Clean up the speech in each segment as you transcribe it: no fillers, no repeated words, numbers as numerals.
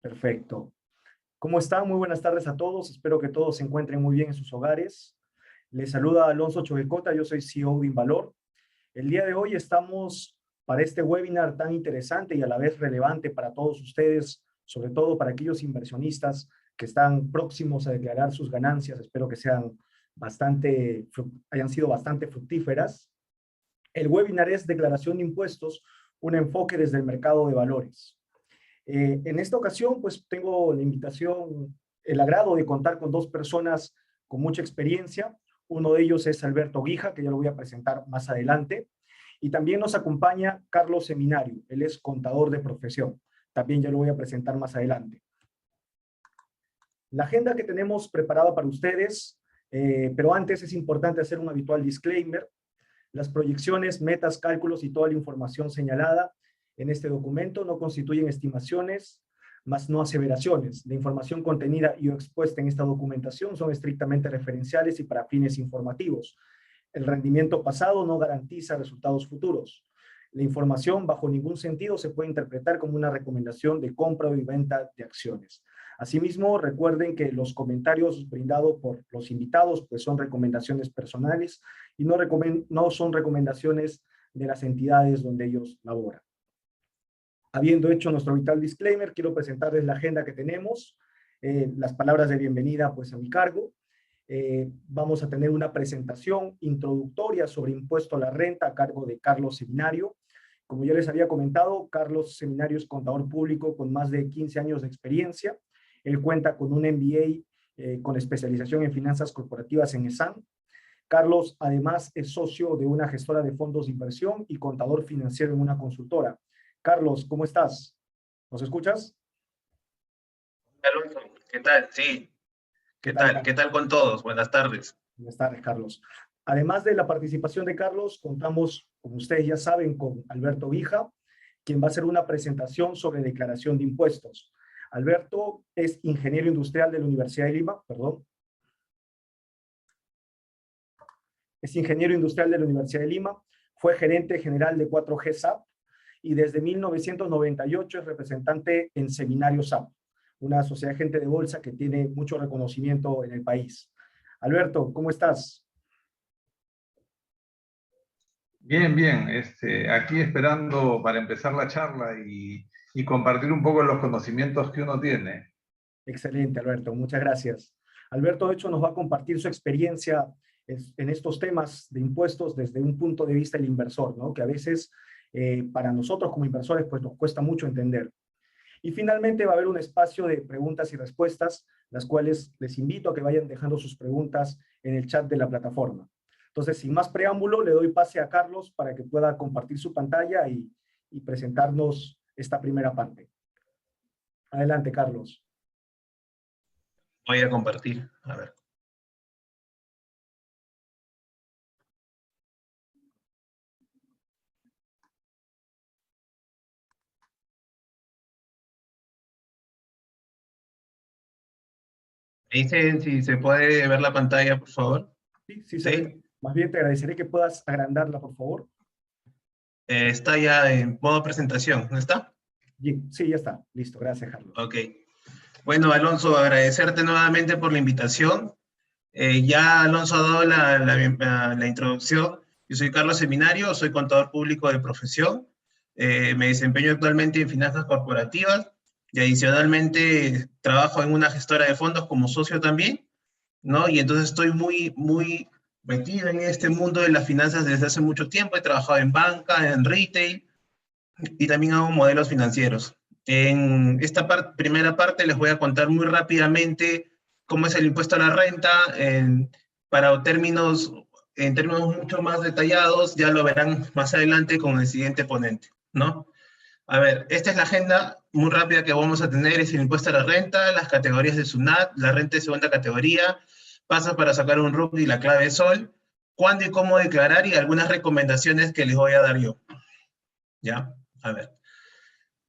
Perfecto. ¿Cómo están? Muy buenas tardes a todos. Espero que todos se encuentren muy bien en sus hogares. Les saluda Alonso Chovecota, yo soy CEO de Invalor. El día de hoy estamos para este webinar tan interesante y a la vez relevante para todos ustedes, sobre todo para aquellos inversionistas que están próximos a declarar sus ganancias. Espero que hayan sido bastante fructíferas. El webinar es Declaración de Impuestos, un enfoque desde el mercado de valores. En esta ocasión, pues tengo la invitación, el agrado de contar con dos personas con mucha experiencia. Uno de ellos es Alberto Guija, que ya lo voy a presentar más adelante. Y también nos acompaña Carlos Seminario, él es contador de profesión. También ya lo voy a presentar más adelante. La agenda que tenemos preparada para ustedes, pero antes es importante hacer un habitual disclaimer. Las proyecciones, metas, cálculos y toda la información señalada en este documento no constituyen estimaciones, más no aseveraciones. La información contenida y o expuesta en esta documentación son estrictamente referenciales y para fines informativos. El rendimiento pasado no garantiza resultados futuros. La información bajo ningún sentido se puede interpretar como una recomendación de compra o venta de acciones. Asimismo, recuerden que los comentarios brindados por los invitados pues son recomendaciones personales y no son recomendaciones de las entidades donde ellos laboran. Habiendo hecho nuestro vital disclaimer, quiero presentarles la agenda que tenemos, las palabras de bienvenida pues a mi cargo. Vamos a tener una presentación introductoria sobre impuesto a la renta a cargo de Carlos Seminario. Como ya les había comentado, Carlos Seminario es contador público con más de 15 años de experiencia. Él cuenta con un MBA con especialización en finanzas corporativas en ESAM. Carlos, además, es socio de una gestora de fondos de inversión y contador financiero en una consultora. Carlos, ¿cómo estás? ¿Nos escuchas? Alonso, ¿qué tal? Sí, ¿qué tal? ¿Qué tal con todos? Buenas tardes. Buenas tardes, Carlos. Además de la participación de Carlos, contamos, como ustedes ya saben, con Alberto Guija, quien va a hacer una presentación sobre declaración de impuestos. Alberto es ingeniero industrial de la Universidad de Lima, Es ingeniero industrial de la Universidad de Lima, fue gerente general de 4G SAP y desde 1998 es representante en Seminario SAP, una sociedad de gente de bolsa que tiene mucho reconocimiento en el país. Alberto, ¿cómo estás? Bien, bien. Aquí esperando para empezar la charla y compartir un poco los conocimientos que uno tiene. Excelente, Alberto, muchas gracias. Alberto, de hecho, nos va a compartir su experiencia en estos temas de impuestos desde un punto de vista del inversor, ¿no? Que a veces para nosotros como inversores pues nos cuesta mucho entender. Y finalmente va a haber un espacio de preguntas y respuestas, las cuales les invito a que vayan dejando sus preguntas en el chat de la plataforma. Entonces, sin más preámbulo, le doy pase a Carlos para que pueda compartir su pantalla y presentarnos esta primera parte. Adelante, Carlos. Voy a compartir, a ver. Me dicen si se puede ver la pantalla, por favor. Sí, sí, ¿sí? Más bien te agradeceré que puedas agrandarla, por favor. Está ya en modo presentación, ¿no está? Sí, ya está. Listo, gracias, Carlos. Ok. Bueno, Alonso, agradecerte nuevamente por la invitación. Ya Alonso ha dado la introducción. Yo soy Carlos Seminario, soy contador público de profesión. Me desempeño actualmente en finanzas corporativas y adicionalmente trabajo en una gestora de fondos como socio también, ¿no? Y entonces estoy muy metido en este mundo de las finanzas desde hace mucho tiempo. He trabajado en banca, en retail y también hago modelos financieros. En esta primera parte les voy a contar muy rápidamente cómo es el impuesto a la renta para en términos mucho más detallados. Ya lo verán más adelante con el siguiente ponente, ¿no? A ver, esta es la agenda muy rápida que vamos a tener. Es el impuesto a la renta, las categorías de SUNAT, la renta de segunda categoría, pasos para sacar un RUC y la clave de sol, cuándo y cómo declarar y algunas recomendaciones que les voy a dar yo. ¿Ya? A ver.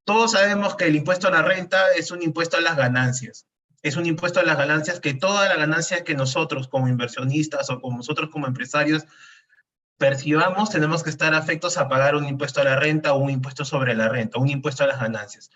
Todos sabemos que el impuesto a la renta es un impuesto a las ganancias. Es un impuesto a las ganancias que toda la ganancia que nosotros como inversionistas o como nosotros como empresarios percibamos, tenemos que estar afectos a pagar un impuesto a la renta o un impuesto sobre la renta, un impuesto a las ganancias.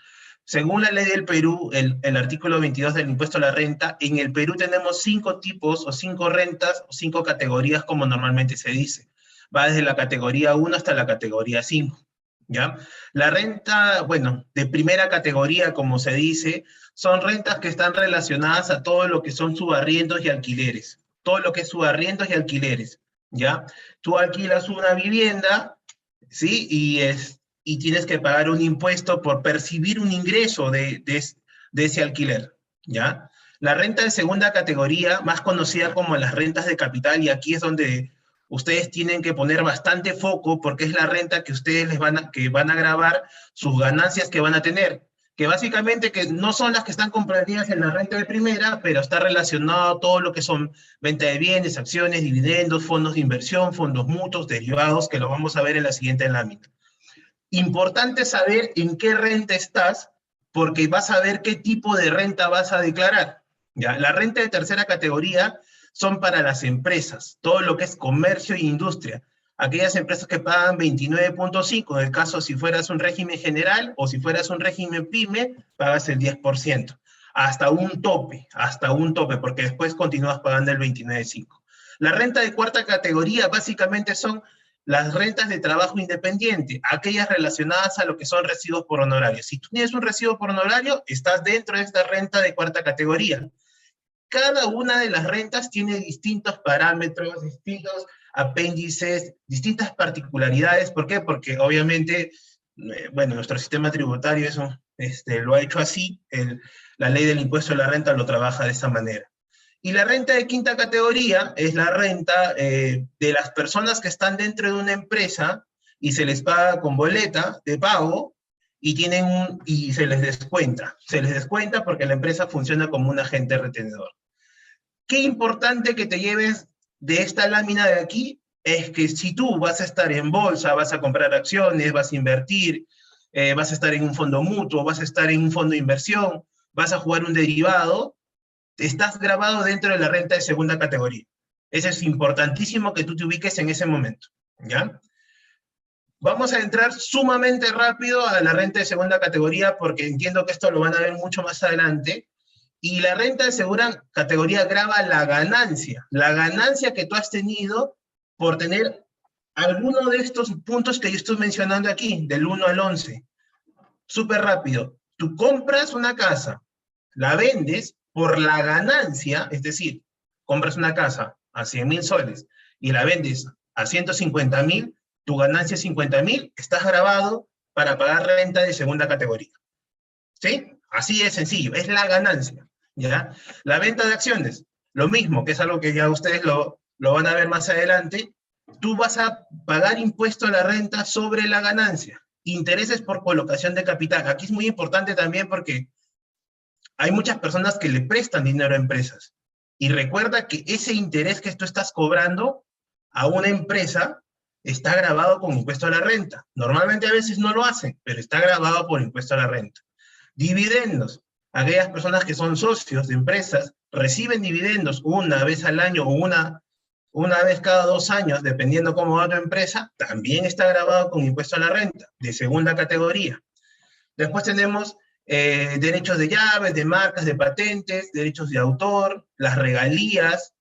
según la ley del Perú, el artículo 22 del impuesto a la renta, en el Perú tenemos 5 tipos o 5 rentas o 5 categorías como normalmente se dice. Va desde la categoría 1 hasta la categoría 5, ¿ya? La renta, bueno, de primera categoría, como se dice, son rentas que están relacionadas a todo lo que son subarriendos y alquileres. Todo lo que es subarriendos y alquileres, ¿ya? Tú alquilas una vivienda, ¿sí? Y tienes que pagar un impuesto por percibir un ingreso de ese alquiler, ¿ya? La renta de segunda categoría, más conocida como las rentas de capital, y aquí es donde ustedes tienen que poner bastante foco porque es la renta que ustedes que van a grabar sus ganancias que van a tener, que básicamente que no son las que están comprendidas en la renta de primera, pero está relacionado a todo lo que son venta de bienes, acciones, dividendos, fondos de inversión, fondos mutuos, derivados, que lo vamos a ver en la siguiente lámina. Importante saber en qué renta estás, porque vas a ver qué tipo de renta vas a declarar. ¿Ya? La renta de tercera categoría son para las empresas, todo lo que es comercio e industria. Aquellas empresas que pagan 29.5, en el caso si fueras un régimen general o si fueras un régimen pyme, pagas el 10%. Hasta un tope, porque después continúas pagando el 29.5. La renta de cuarta categoría básicamente son las rentas de trabajo independiente, aquellas relacionadas a lo que son residuos por honorario. Si tú tienes un residuo por honorario, estás dentro de esta renta de cuarta categoría. Cada una de las rentas tiene distintos parámetros, distintos apéndices, distintas particularidades. ¿Por qué? Porque obviamente, bueno, nuestro sistema tributario eso, lo ha hecho así, la ley del impuesto a la renta lo trabaja de esa manera. Y la renta de quinta categoría es la renta de las personas que están dentro de una empresa y se les paga con boleta de pago y se les descuenta. Se les descuenta porque la empresa funciona como un agente retenedor. Qué importante que te lleves de esta lámina de aquí es que si tú vas a estar en bolsa, vas a comprar acciones, vas a invertir, vas a estar en un fondo mutuo, vas a estar en un fondo de inversión, vas a jugar un derivado, estás grabado dentro de la renta de segunda categoría. Eso es importantísimo que tú te ubiques en ese momento, ¿ya? Vamos a entrar sumamente rápido a la renta de segunda categoría porque entiendo que esto lo van a ver mucho más adelante. Y la renta de segunda categoría grava la ganancia que tú has tenido por tener alguno de estos puntos que yo estoy mencionando aquí, del 1 al 11. Súper rápido. Tú compras una casa, la vendes por la ganancia, es decir, compras una casa a 100,000 soles y la vendes a 150,000, tu ganancia es 50,000, estás grabado para pagar renta de segunda categoría. ¿Sí? Así de sencillo, es la ganancia, ¿ya? La venta de acciones, lo mismo, que es algo que ya ustedes lo van a ver más adelante, tú vas a pagar impuesto a la renta sobre la ganancia. Intereses por colocación de capital. Aquí es muy importante también porque hay muchas personas que le prestan dinero a empresas. Y recuerda que ese interés que tú estás cobrando a una empresa está grabado con impuesto a la renta. Normalmente a veces no lo hacen, pero está grabado por impuesto a la renta. Dividendos. Aquellas personas que son socios de empresas reciben dividendos una vez al año o una vez cada 2 años, dependiendo cómo va tu empresa, también está grabado con impuesto a la renta, de segunda categoría. Después tenemos derechos de llaves, de marcas, de patentes, derechos de autor, las regalías,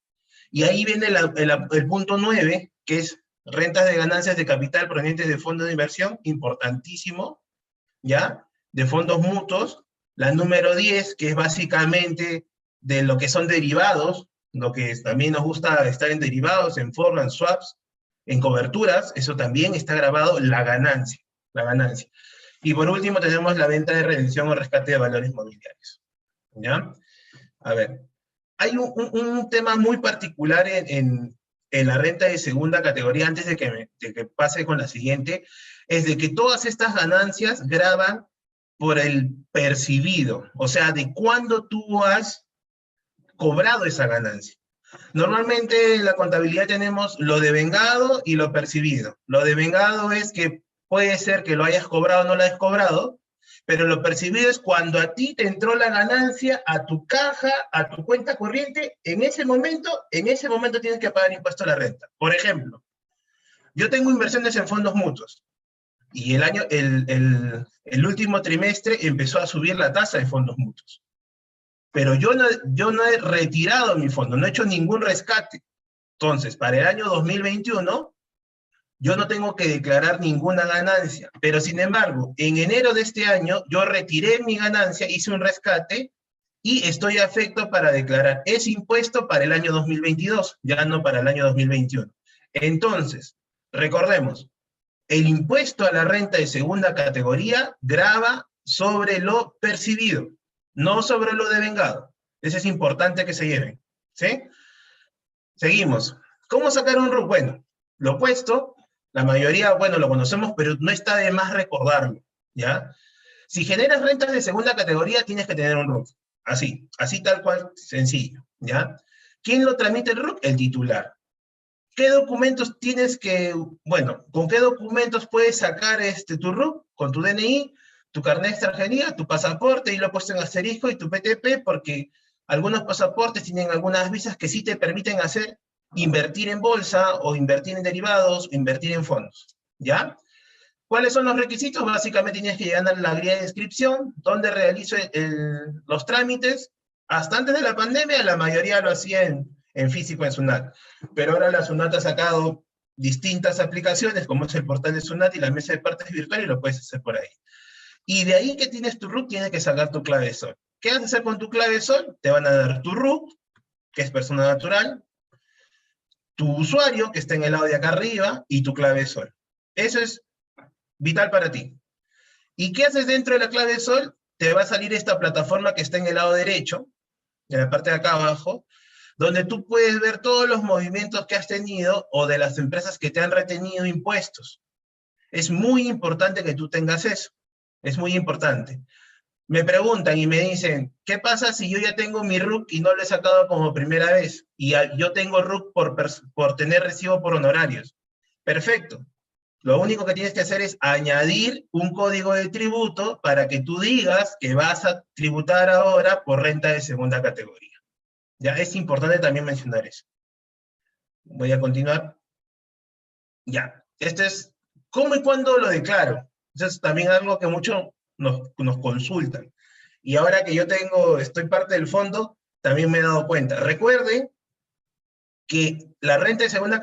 y ahí viene el punto 9, que es rentas de ganancias de capital provenientes de fondos de inversión, importantísimo, ¿ya? De fondos mutuos. La número 10, que es básicamente de lo que son derivados, lo que también nos gusta estar en derivados, en forward, swaps, en coberturas, eso también está grabado la ganancia. Y por último tenemos la venta de redención o rescate de valores mobiliarios. ¿Ya? A ver, hay un tema muy particular en la renta de segunda categoría, antes de que pase con la siguiente, es de que todas estas ganancias graban por el percibido, o sea, de cuándo tú has cobrado esa ganancia. Normalmente en la contabilidad tenemos lo devengado y lo percibido. Lo devengado es que puede ser que lo hayas cobrado o no lo hayas cobrado, pero lo percibido es cuando a ti te entró la ganancia a tu caja, a tu cuenta corriente, en ese momento tienes que pagar impuesto a la renta. Por ejemplo, yo tengo inversiones en fondos mutuos Y el último trimestre empezó a subir la tasa de fondos mutuos. Pero yo no he retirado mi fondo, no he hecho ningún rescate. Entonces, para el año 2021, yo no tengo que declarar ninguna ganancia. Pero, sin embargo, en enero de este año, yo retiré mi ganancia, hice un rescate, y estoy afecto para declarar ese impuesto para el año 2022, ya no para el año 2021. Entonces, recordemos, el impuesto a la renta de segunda categoría grava sobre lo percibido, no sobre lo devengado. Eso es importante que se lleven, ¿sí? Seguimos. ¿Cómo sacar un RUC? Bueno, lo opuesto, la mayoría, bueno, lo conocemos, pero no está de más recordarlo, ¿ya? Si generas rentas de segunda categoría, tienes que tener un RUC. Así tal cual, sencillo, ¿ya? ¿Quién lo tramita el RUC? El titular. ¿Qué documentos tienes que, bueno, con qué documentos puedes sacar tu RUC? Con tu DNI, tu carnet de extranjería, tu pasaporte, y lo he puesto en asterisco, y tu PTP, porque algunos pasaportes tienen algunas visas que sí te permiten invertir en bolsa, o invertir en derivados, o invertir en fondos, ¿ya? ¿Cuáles son los requisitos? Básicamente tienes que llenar la guía de inscripción, donde realizo los trámites. Hasta antes de la pandemia, la mayoría lo hacía en físico en SUNAT. Pero ahora la SUNAT ha sacado distintas aplicaciones, como es el portal de SUNAT y la mesa de partes virtual, y lo puedes hacer por ahí. Y de ahí que tienes tu RUC, tienes que sacar tu clave de sol. ¿Qué vas a hacer con tu clave de sol? Te van a dar tu RUC, que es persona natural, tu usuario, que está en el lado de acá arriba, y tu clave de sol. Eso es vital para ti. ¿Y qué haces dentro de la clave de sol? Te va a salir esta plataforma que está en el lado derecho, en la parte de acá abajo, donde tú puedes ver todos los movimientos que has tenido, o de las empresas que te han retenido impuestos. Es muy importante que tú tengas eso. Es muy importante. Me preguntan y me dicen, ¿qué pasa si yo ya tengo mi RUC y no lo he sacado como primera vez? Y yo tengo RUC por tener recibo por honorarios. Perfecto. Lo único que tienes que hacer es añadir un código de tributo para que tú digas que vas a tributar ahora por renta de segunda categoría. Ya, es importante también mencionar eso. Voy a continuar. Ya, esto es cómo y cuándo lo declaro. Eso es también algo que muchos nos consultan. Y ahora que yo estoy parte del fondo, también me he dado cuenta. Recuerden que la renta de segunda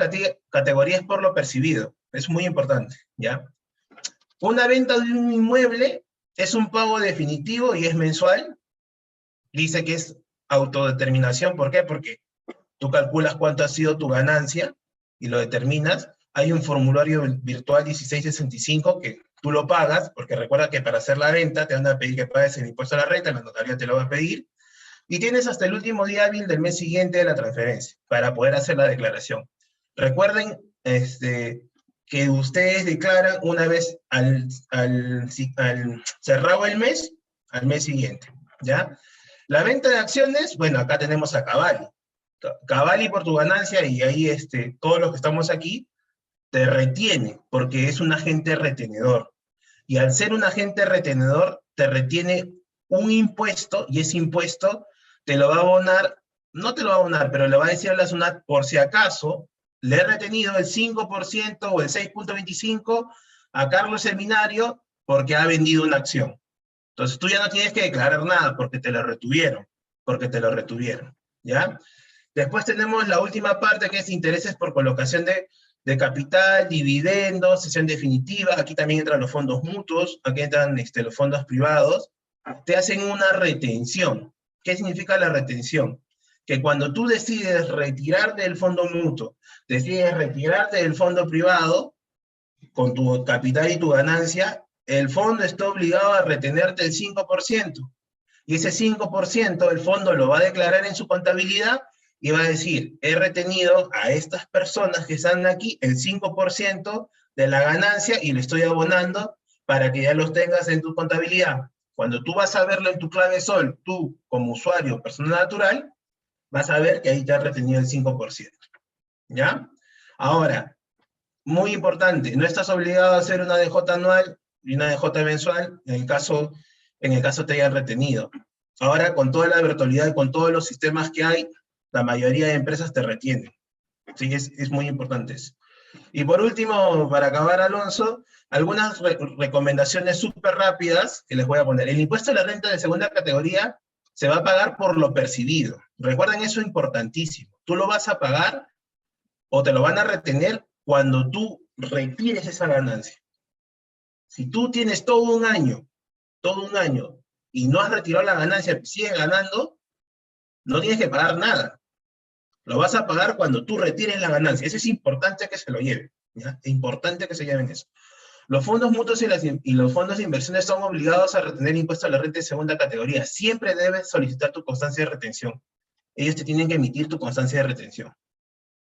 categoría es por lo percibido. Es muy importante, ¿ya? Una venta de un inmueble es un pago definitivo y es mensual. Dice que es autodeterminación. ¿Por qué? Porque tú calculas cuánto ha sido tu ganancia y lo determinas. Hay un formulario virtual 1665 que tú lo pagas, porque recuerda que para hacer la venta te van a pedir que pagues el impuesto a la renta, la notaría te lo va a pedir, y tienes hasta el último día hábil del mes siguiente de la transferencia para poder hacer la declaración. Recuerden que ustedes declaran una vez al cerrado el mes, al mes siguiente, ¿ya? La venta de acciones, bueno, acá tenemos a Cavalli. Cavalli por tu ganancia, y ahí todos los que estamos aquí, te retiene, porque es un agente retenedor. Y al ser un agente retenedor, te retiene un impuesto, y ese impuesto te lo va a abonar, no te lo va a abonar, pero le va a decir a la SUNAT, por si acaso, le he retenido el 5% o el 6.25 a Carlos Seminario porque ha vendido una acción. Entonces tú ya no tienes que declarar nada porque te lo retuvieron, ¿ya? Después tenemos la última parte, que es intereses por colocación de capital, dividendos, cesión definitiva. Aquí también entran los fondos mutuos, aquí entran los fondos privados. Te hacen una retención. ¿Qué significa la retención? Que cuando tú decides retirarte del fondo mutuo, decides retirarte del fondo privado, con tu capital y tu ganancia, el fondo está obligado a retenerte el 5%. Y ese 5% el fondo lo va a declarar en su contabilidad y va a decir, he retenido a estas personas que están aquí el 5% de la ganancia y le estoy abonando para que ya los tengas en tu contabilidad. Cuando tú vas a verlo en tu clave sol, tú como usuario, persona natural, vas a ver que ahí te has retenido el 5%. ¿Ya? Ahora, muy importante, no estás obligado a hacer una DJ anual y una DJ mensual en el caso te hayan retenido. Ahora, con toda la virtualidad y con todos los sistemas que hay, la mayoría de empresas te retienen. Sí, es muy importante eso. Y por último, para acabar, Alonso, algunas recomendaciones súper rápidas que les voy a poner. El impuesto a la renta de segunda categoría se va a pagar por lo percibido. Recuerden eso importantísimo. Tú lo vas a pagar o te lo van a retener cuando tú retires esa ganancia. Si tú tienes todo un año, y no has retirado la ganancia, sigues ganando, no tienes que pagar nada. Lo vas a pagar cuando tú retires la ganancia. Eso es importante que se lo lleven. ¿Ya? Es importante que se lleven eso. Los fondos mutuos y los fondos de inversiones son obligados a retener impuesto a la renta de segunda categoría. Siempre debes solicitar tu constancia de retención. Ellos te tienen que emitir tu constancia de retención.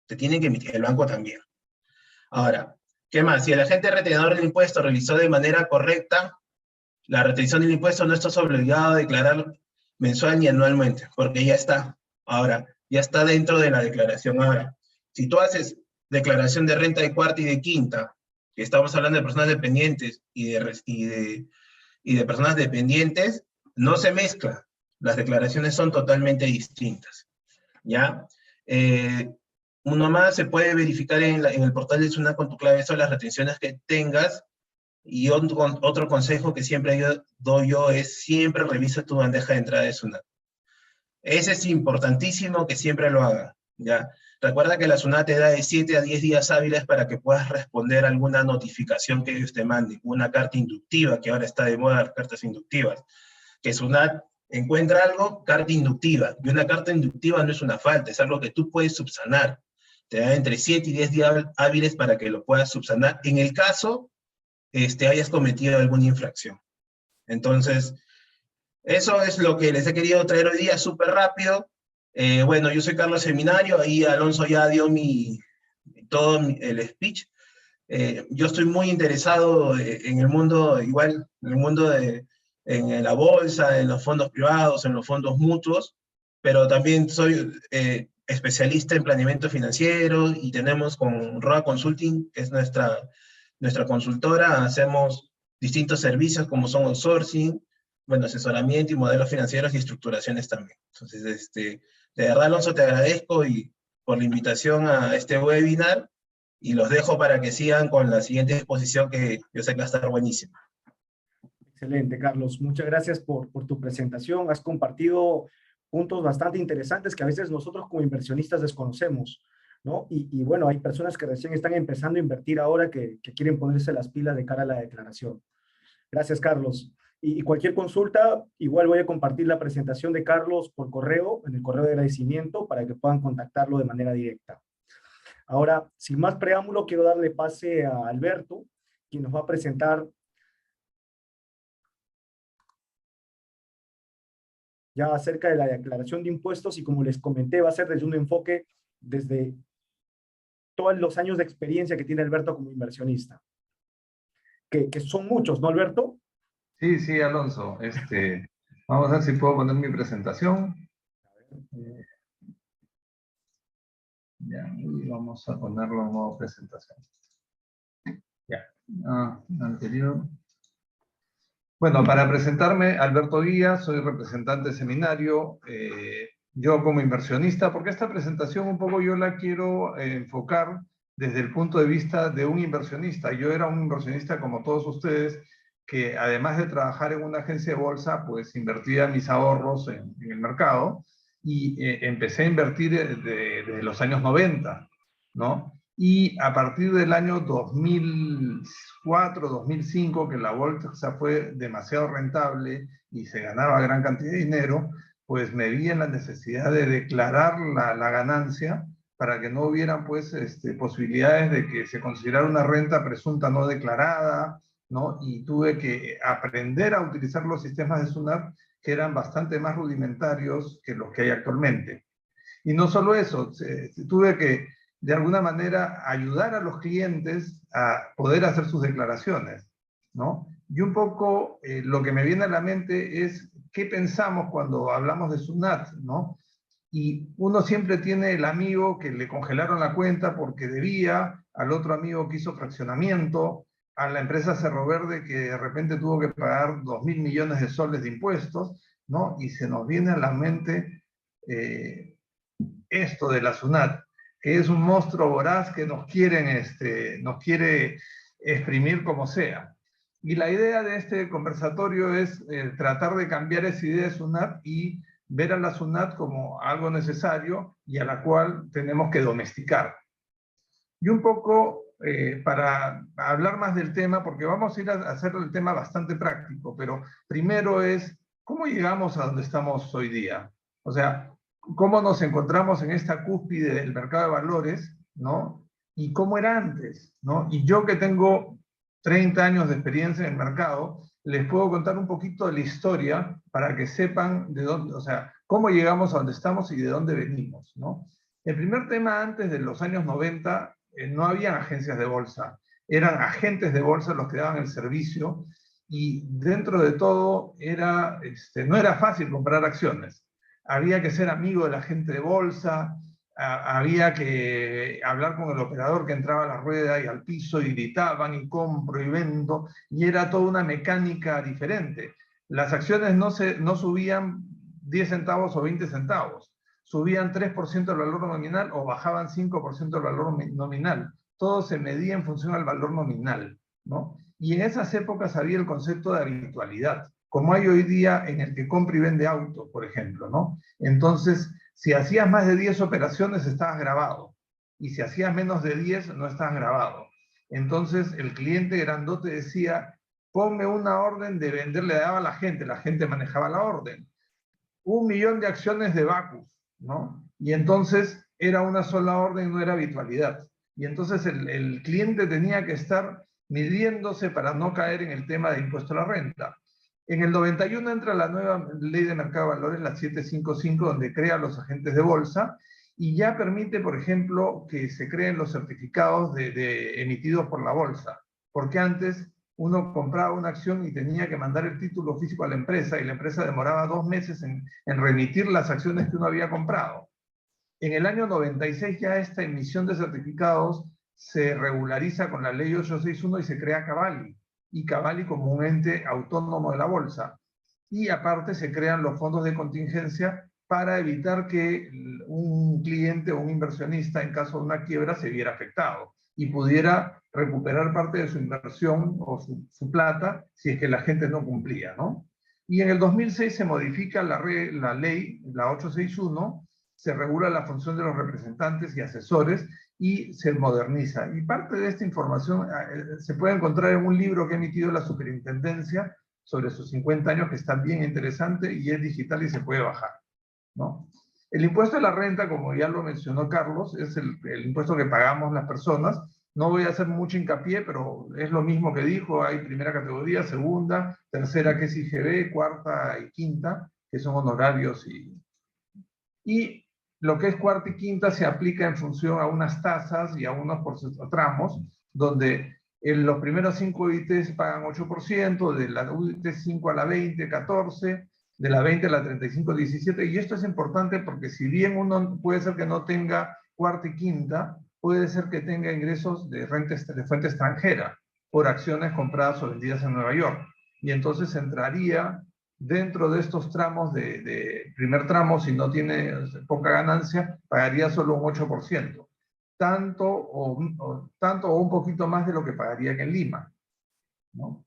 Te tienen que emitir, el banco también. Ahora, ¿qué más? Si el agente retenedor del impuesto realizó de manera correcta la retención del impuesto, no estás obligado a declarar mensual ni anualmente, porque ya está. Ahora, ya está dentro de la declaración. Ahora, si tú haces declaración de renta de cuarta y de quinta, que estamos hablando de personas dependientes y de personas dependientes, no se mezcla. Las declaraciones son totalmente distintas. ¿Ya? Uno más se puede verificar en el portal de SUNAT con tu clave son las retenciones que tengas. Y otro consejo que siempre doy yo es siempre revisa tu bandeja de entrada de SUNAT. Ese es importantísimo que siempre lo hagan, ¿ya? Recuerda que la SUNAT te da de 7 a 10 días hábiles para que puedas responder a alguna notificación que ellos te manden, una carta inductiva, que ahora está de moda las cartas inductivas. Que SUNAT encuentra algo, carta inductiva. Y una carta inductiva no es una falta, es algo que tú puedes subsanar. Te da entre 7 y 10 días hábiles para que lo puedas subsanar en el caso hayas cometido alguna infracción. Entonces, eso es lo que les he querido traer hoy día súper rápido. Bueno, yo soy Carlos Seminario, ahí Alonso ya dio todo el speech. Yo estoy muy interesado en el mundo, igual, en el mundo en la bolsa, en los fondos privados, en los fondos mutuos, pero también soy especialista en planeamiento financiero y tenemos con ROA Consulting, que es nuestra consultora, hacemos distintos servicios como son outsourcing, bueno, asesoramiento y modelos financieros y estructuraciones también. Entonces, de verdad, Alonso, te agradezco por la invitación a este webinar y los dejo para que sigan con la siguiente exposición que yo sé que va a estar buenísima. Excelente, Carlos. Muchas gracias por tu presentación. Has compartido puntos bastante interesantes que a veces nosotros como inversionistas desconocemos, ¿no? Y bueno, hay personas que recién están empezando a invertir ahora que quieren ponerse las pilas de cara a la declaración. Gracias, Carlos. Y cualquier consulta, igual voy a compartir la presentación de Carlos por correo, en el correo de agradecimiento, para que puedan contactarlo de manera directa. Ahora, sin más preámbulo, quiero darle pase a Alberto, quien nos va a presentar ya acerca de la declaración de impuestos y como les comenté, va a ser desde un enfoque desde todos los años de experiencia que tiene Alberto como inversionista. Que son muchos, ¿no, Alberto? Sí, Alonso. Vamos a ver si puedo poner mi presentación. Ya, y vamos a ponerlo en modo presentación. Ya, anterior. Bueno, para presentarme, Alberto Díaz, soy representante de seminario, yo como inversionista, porque esta presentación un poco yo la quiero enfocar desde el punto de vista de un inversionista. Yo era un inversionista como todos ustedes, que además de trabajar en una agencia de bolsa, pues invertía mis ahorros en el mercado y empecé a invertir desde los años 90, ¿no? Y a partir del año 2004, 2005, que la bolsa fue demasiado rentable y se ganaba gran cantidad de dinero, pues me vi en la necesidad de declarar la ganancia para que no hubieran pues, posibilidades de que se considerara una renta presunta no declarada, ¿no? Y tuve que aprender a utilizar los sistemas de SUNAT que eran bastante más rudimentarios que los que hay actualmente. Y no solo eso, tuve que de alguna manera ayudar a los clientes a poder hacer sus declaraciones, ¿no? Y un poco lo que me viene a la mente es qué pensamos cuando hablamos de SUNAT, ¿no? Y uno siempre tiene el amigo que le congelaron la cuenta porque debía, al otro amigo que hizo fraccionamiento, a la empresa Cerro Verde que de repente tuvo que pagar 2.000 millones de soles de impuestos, ¿no? Y se nos viene a la mente esto de la SUNAT. que es un monstruo voraz que nos quiere exprimir como sea. Y la idea de este conversatorio es tratar de cambiar esa idea de SUNAT y ver a la SUNAT como algo necesario y a la cual tenemos que domesticar. Y un poco para hablar más del tema, porque vamos a ir a hacer el tema bastante práctico, pero primero es, ¿cómo llegamos a donde estamos hoy día? O sea, ¿cómo nos encontramos en esta cúspide del mercado de valores, ¿no? Y cómo era antes, ¿no? Y yo que tengo 30 años de experiencia en el mercado, les puedo contar un poquito de la historia para que sepan de dónde, o sea, cómo llegamos a donde estamos y de dónde venimos, ¿no? El primer tema antes de los años 90 no había agencias de bolsa, eran agentes de bolsa los que daban el servicio y dentro de todo no era fácil comprar acciones. Había que ser amigo del agente de bolsa, había que hablar con el operador que entraba a la rueda y al piso y gritaban y compro y vendo, y era toda una mecánica diferente. Las acciones no subían 10 centavos o 20 centavos, subían 3% del valor nominal o bajaban 5% del valor nominal. Todo se medía en función al valor nominal, ¿no? Y en esas épocas había el concepto de habitualidad, como hay hoy día en el que compra y vende auto, por ejemplo, ¿no? Entonces, si hacías más de 10 operaciones, estabas grabado. Y si hacías menos de 10, no estabas grabado. Entonces, el cliente grandote decía, ponme una orden de vender, le daba a la gente manejaba la orden. 1 millón de acciones de Bacus, ¿no? Y entonces era una sola orden, no era habitualidad. Y entonces el cliente tenía que estar midiéndose para no caer en el tema de impuesto a la renta. En el 91 entra la nueva ley de mercado de valores, la 755, donde crea los agentes de bolsa y ya permite, por ejemplo, que se creen los certificados emitidos por la bolsa. Porque antes uno compraba una acción y tenía que mandar el título físico a la empresa y la empresa demoraba 2 meses en remitir las acciones que uno había comprado. En el año 96 ya esta emisión de certificados se regulariza con la ley 861 y se crea Cavalli, y Cavalli como un ente autónomo de la bolsa. Y aparte se crean los fondos de contingencia para evitar que un cliente o un inversionista en caso de una quiebra se viera afectado y pudiera recuperar parte de su inversión o su plata si es que la gente no cumplía, ¿no? Y en el 2006 se modifica la ley, la 861, se regula la función de los representantes y asesores y se moderniza. Y parte de esta información se puede encontrar en un libro que ha emitido la Superintendencia sobre sus 50 años, que está bien interesante y es digital y se puede bajar, ¿no? El impuesto a la renta, como ya lo mencionó Carlos, es el impuesto que pagamos las personas. No voy a hacer mucho hincapié, pero es lo mismo que dijo, hay primera categoría, segunda, tercera que es IGB, cuarta y quinta, que son honorarios y lo que es cuarta y quinta se aplica en función a unas tasas y a unos tramos, donde en los primeros 5 UITs pagan 8%, de la UIT 5 a la 20, 14%, de la 20 a la 35, 17%, y esto es importante porque si bien uno puede ser que no tenga cuarta y quinta, puede ser que tenga ingresos de fuente extranjera por acciones compradas o vendidas en Nueva York, y entonces entraría dentro de estos tramos de primer tramo, si no tiene poca ganancia, pagaría solo un 8%, tanto o un poquito más de lo que pagaría que en Lima, ¿no?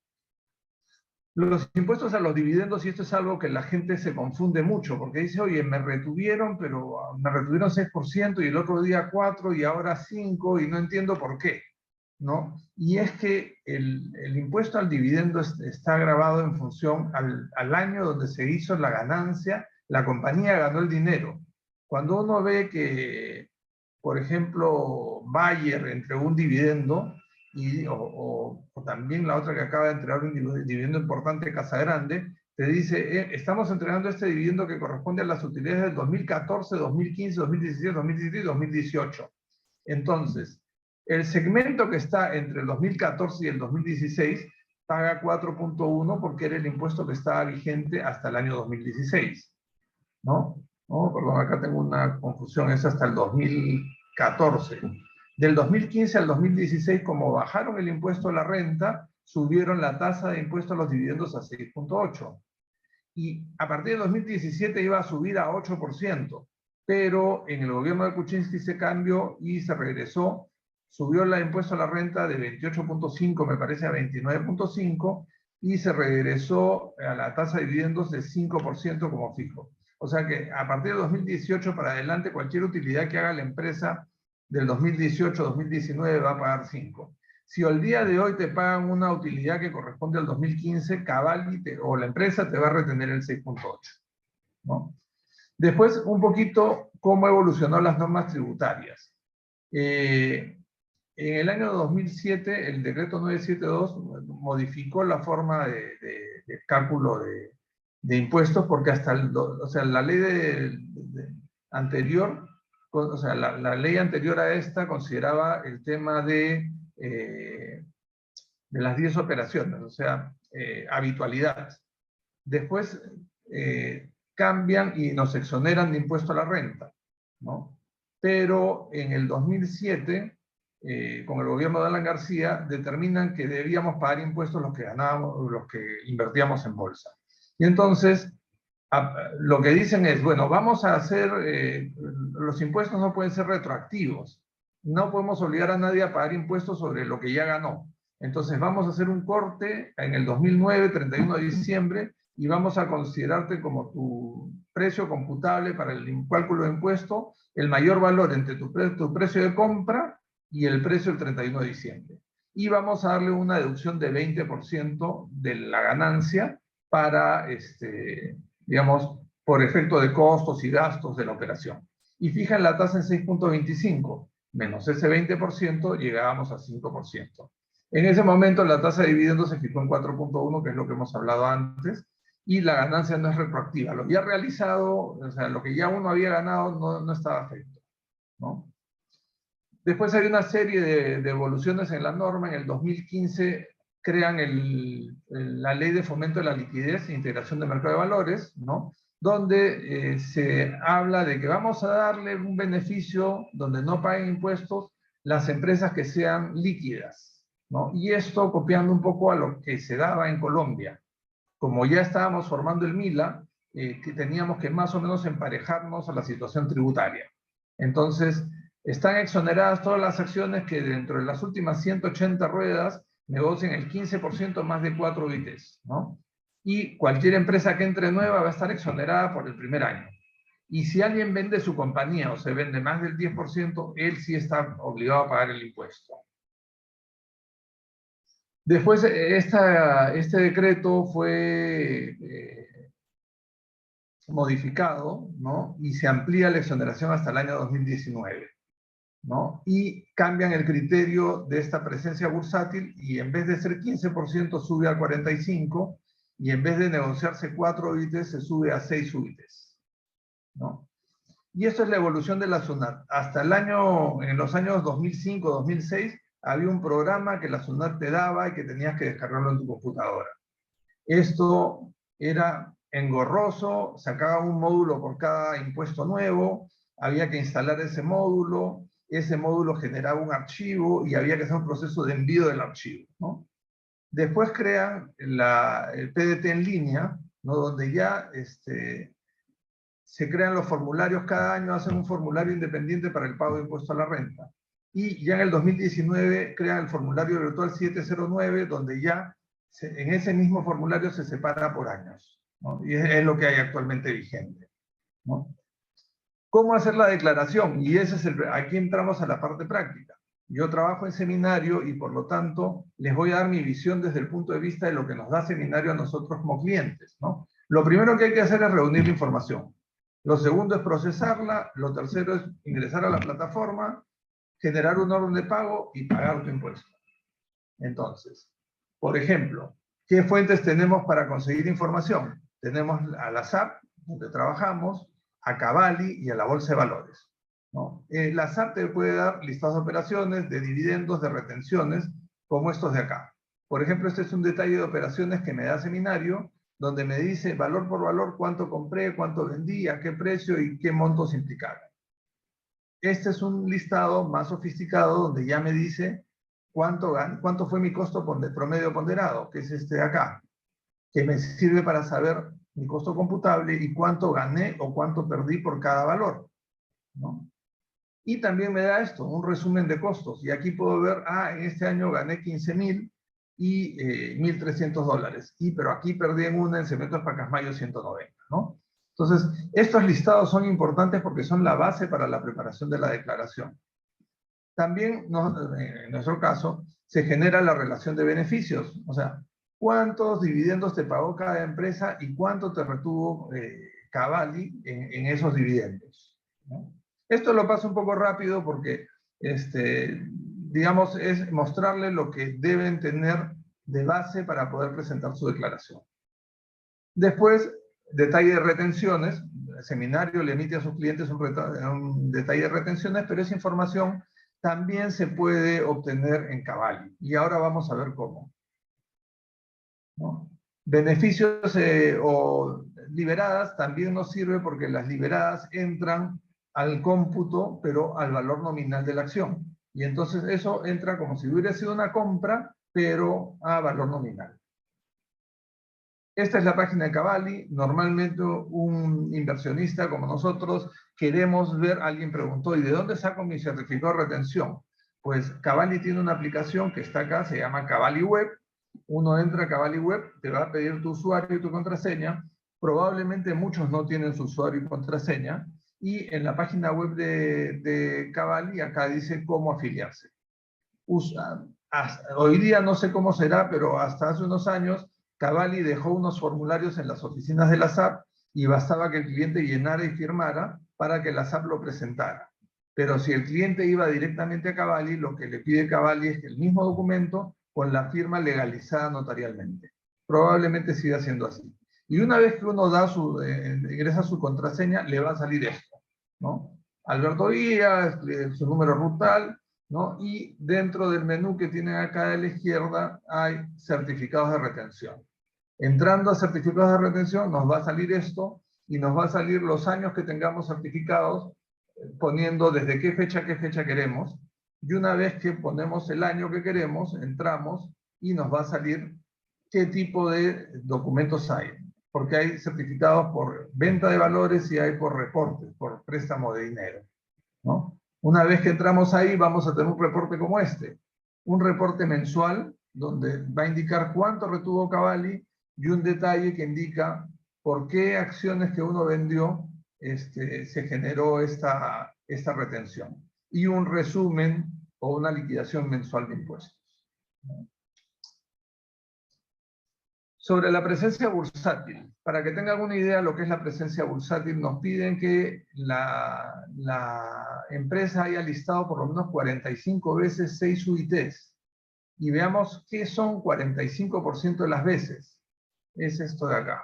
Los impuestos a los dividendos, y esto es algo que la gente se confunde mucho, porque dice, oye, me retuvieron, pero me retuvieron 6% y el otro día 4% y ahora 5% y no entiendo por qué, ¿no? Y es que el impuesto al dividendo está grabado en función al año donde se hizo la ganancia, la compañía ganó el dinero. Cuando uno ve que, por ejemplo, Bayer entregó un dividendo, o también la otra que acaba de entregar un dividendo importante, Casa Grande, te dice, estamos entregando este dividendo que corresponde a las utilidades del 2014, 2015, 2016, 2017 y 2018. Entonces, el segmento que está entre el 2014 y el 2016 paga 4.1 porque era el impuesto que estaba vigente hasta el año 2016, ¿no? No, perdón, acá tengo una confusión, es hasta el 2014. Del 2015 al 2016, como bajaron el impuesto a la renta, subieron la tasa de impuesto a los dividendos a 6.8. Y a partir de 2017 iba a subir a 8%. pero en el gobierno de Kuczynski se cambió y se regresó, subió el impuesto a la renta de 28.5, me parece, a 29.5, y se regresó a la tasa de dividendos de 5% como fijo. O sea que a partir de 2018 para adelante, cualquier utilidad que haga la empresa del 2018-2019 va a pagar 5. Si al día de hoy te pagan una utilidad que corresponde al 2015, Cavalli o la empresa te va a retener el 6.8, ¿no? Después, un poquito cómo evolucionó las normas tributarias. En el año 2007, el decreto 972 modificó la forma de cálculo de impuestos, porque hasta la ley anterior, o sea, la ley anterior a esta consideraba el tema de las 10 operaciones, o sea, habitualidad. Después cambian y nos exoneran de impuesto a la renta, ¿no? Pero en el 2007, con el gobierno de Alan García, determinan que debíamos pagar impuestos los que ganábamos, los que invertíamos en bolsa. Y entonces, lo que dicen es, bueno, vamos a hacer, los impuestos no pueden ser retroactivos. No podemos obligar a nadie a pagar impuestos sobre lo que ya ganó. Entonces vamos a hacer un corte en el 2009, 31 de diciembre, y vamos a considerarte como tu precio computable para el cálculo de impuesto, el mayor valor entre tu precio de compra y el precio del 31 de diciembre. Y vamos a darle una deducción de 20% de la ganancia para, digamos, por efecto de costos y gastos de la operación. Y fijan la tasa en 6.25, menos ese 20%, llegábamos a 5%. En ese momento la tasa de dividendos se fijó en 4.1, que es lo que hemos hablado antes, y la ganancia no es retroactiva. Lo ya realizado, o sea, lo que ya uno había ganado no estaba afecto, ¿no? Después hay una serie de evoluciones en la norma. En el 2015 crean la Ley de Fomento de la Liquidez e Integración del Mercado de Valores, ¿no? Donde se habla de que vamos a darle un beneficio donde no paguen impuestos las empresas que sean líquidas, ¿no? Y esto copiando un poco a lo que se daba en Colombia. Como ya estábamos formando el MILA, que teníamos que más o menos emparejarnos a la situación tributaria. Entonces, están exoneradas todas las acciones que dentro de las últimas 180 ruedas negocian el 15% más de 4 UITs, ¿no? Y cualquier empresa que entre nueva va a estar exonerada por el primer año. Y si alguien vende su compañía o se vende más del 10%, él sí está obligado a pagar el impuesto. Después, este decreto fue modificado, ¿no? Y se amplía la exoneración hasta el año 2019, ¿no? Y cambian el criterio de esta presencia bursátil y en vez de ser 15% sube a 45%, y en vez de negociarse 4 UITs se sube a 6 UITs, ¿no? Y esto es la evolución de la SUNAT. Hasta en los años 2005-2006, había un programa que la SUNAT te daba y que tenías que descargarlo en tu computadora. Esto era engorroso, sacaba un módulo por cada impuesto nuevo, había que instalar ese módulo generaba un archivo y había que hacer un proceso de envío del archivo, ¿no? Después crean el PDT en línea, ¿no? Donde ya se crean los formularios, cada año hacen un formulario independiente para el pago de impuesto a la renta. Y ya en el 2019 crean el formulario virtual 709, donde ya en ese mismo formulario se separa por años, ¿no? Y es lo que hay actualmente vigente, ¿no? ¿Cómo hacer la declaración? Y aquí entramos a la parte práctica. Yo trabajo en seminario y por lo tanto les voy a dar mi visión desde el punto de vista de lo que nos da seminario a nosotros como clientes, ¿no? Lo primero que hay que hacer es reunir la información. Lo segundo es procesarla. Lo tercero es ingresar a la plataforma, generar un orden de pago y pagar tu impuesto. Entonces, por ejemplo, ¿qué fuentes tenemos para conseguir información? Tenemos a la SAP, donde trabajamos, a Cavalli y a la Bolsa de Valores, ¿no? La SAP te puede dar listados de operaciones, de dividendos, de retenciones, como estos de acá. Por ejemplo, este es un detalle de operaciones que me da seminario, donde me dice valor por valor cuánto compré, cuánto vendí, a qué precio y qué montos implicaron. Este es un listado más sofisticado donde ya me dice cuánto fue mi costo promedio ponderado, que es este de acá, que me sirve para saber mi costo computable y cuánto gané o cuánto perdí por cada valor. ¿no? Y también me da esto, un resumen de costos. Y aquí puedo ver, en este año gané 15.000 y $1.300. Pero aquí perdí en una en Cementos Pacasmayo 190, ¿no? Entonces, estos listados son importantes porque son la base para la preparación de la declaración. También, en nuestro caso, se genera la relación de beneficios. O sea, cuántos dividendos te pagó cada empresa y cuánto te retuvo Cavalli en esos dividendos, ¿no? Esto lo paso un poco rápido porque, digamos, es mostrarle lo que deben tener de base para poder presentar su declaración. Después, detalle de retenciones. El seminario le emite a sus clientes un detalle de retenciones, pero esa información también se puede obtener en Cavalli. Y ahora vamos a ver cómo, ¿no? Beneficios o liberadas también nos sirve porque las liberadas entran al cómputo, pero al valor nominal de la acción. Y entonces eso entra como si hubiera sido una compra, pero a valor nominal. Esta es la página de Cavalli. Normalmente un inversionista como nosotros queremos ver, alguien preguntó, ¿y de dónde saco mi certificado de retención? Pues Cavalli tiene una aplicación que está acá, se llama Cavalli Web. Uno entra a Cavalli Web, te va a pedir tu usuario y tu contraseña. Probablemente muchos no tienen su usuario y contraseña. Y en la página web de Cavalli, acá dice cómo afiliarse. Hoy día no sé cómo será, pero hasta hace unos años Cavalli dejó unos formularios en las oficinas de la SAP y bastaba que el cliente llenara y firmara para que la SAP lo presentara. Pero si el cliente iba directamente a Cavalli, lo que le pide Cavalli es que el mismo documento con la firma legalizada notarialmente. Probablemente siga siendo así. Y una vez que uno ingresa su contraseña, le va a salir esto, ¿no? Alberto Díaz, su número rutal, ¿no? Y dentro del menú que tienen acá a la izquierda hay certificados de retención. Entrando a certificados de retención nos va a salir esto y nos va a salir los años que tengamos certificados, poniendo desde qué fecha queremos. Y una vez que ponemos el año que queremos, entramos y nos va a salir qué tipo de documentos hay. Porque hay certificados por venta de valores y hay por reportes, por préstamo de dinero, ¿no? Una vez que entramos ahí, vamos a tener un reporte como este. Un reporte mensual, donde va a indicar cuánto retuvo Cavalli y un detalle que indica por qué acciones que uno vendió se generó esta retención. Y un resumen o una liquidación mensual de impuestos. Sobre la presencia bursátil, para que tengan alguna idea de lo que es la presencia bursátil, nos piden que la empresa haya listado por lo menos 45 veces 6 UITs. Y veamos qué son 45% de las veces. Es esto de acá,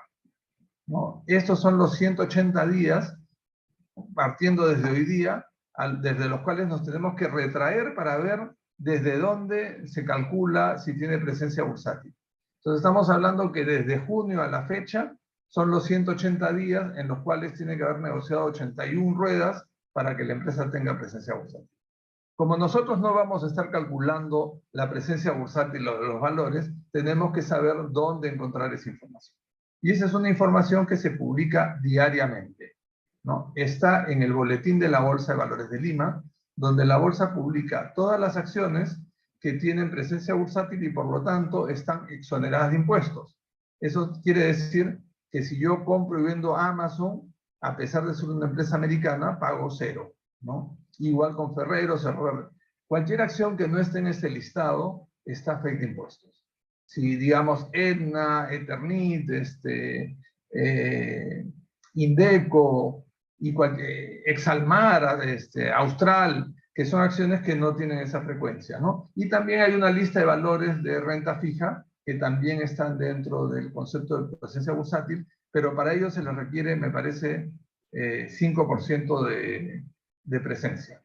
¿no? Estos son los 180 días, partiendo desde hoy día, desde los cuales nos tenemos que retraer para ver desde dónde se calcula si tiene presencia bursátil. Entonces estamos hablando que desde junio a la fecha son los 180 días en los cuales tiene que haber negociado 81 ruedas para que la empresa tenga presencia bursátil. Como nosotros no vamos a estar calculando la presencia bursátil o los valores, tenemos que saber dónde encontrar esa información. Y esa es una información que se publica diariamente, ¿no? Está en el boletín de la Bolsa de Valores de Lima, donde la bolsa publica todas las acciones que tienen presencia bursátil y por lo tanto están exoneradas de impuestos. Eso quiere decir que si yo compro y vendo Amazon, a pesar de ser una empresa americana, pago 0, ¿no? Igual con Ferrero, cualquier acción que no esté en este listado está afecta a impuestos. Si digamos Aetna, Eternit, Indeco y Exalmar, Austral, que son acciones que no tienen esa frecuencia, ¿no? Y también hay una lista de valores de renta fija que también están dentro del concepto de presencia bursátil, pero para ello se les requiere, me parece, 5% de presencia.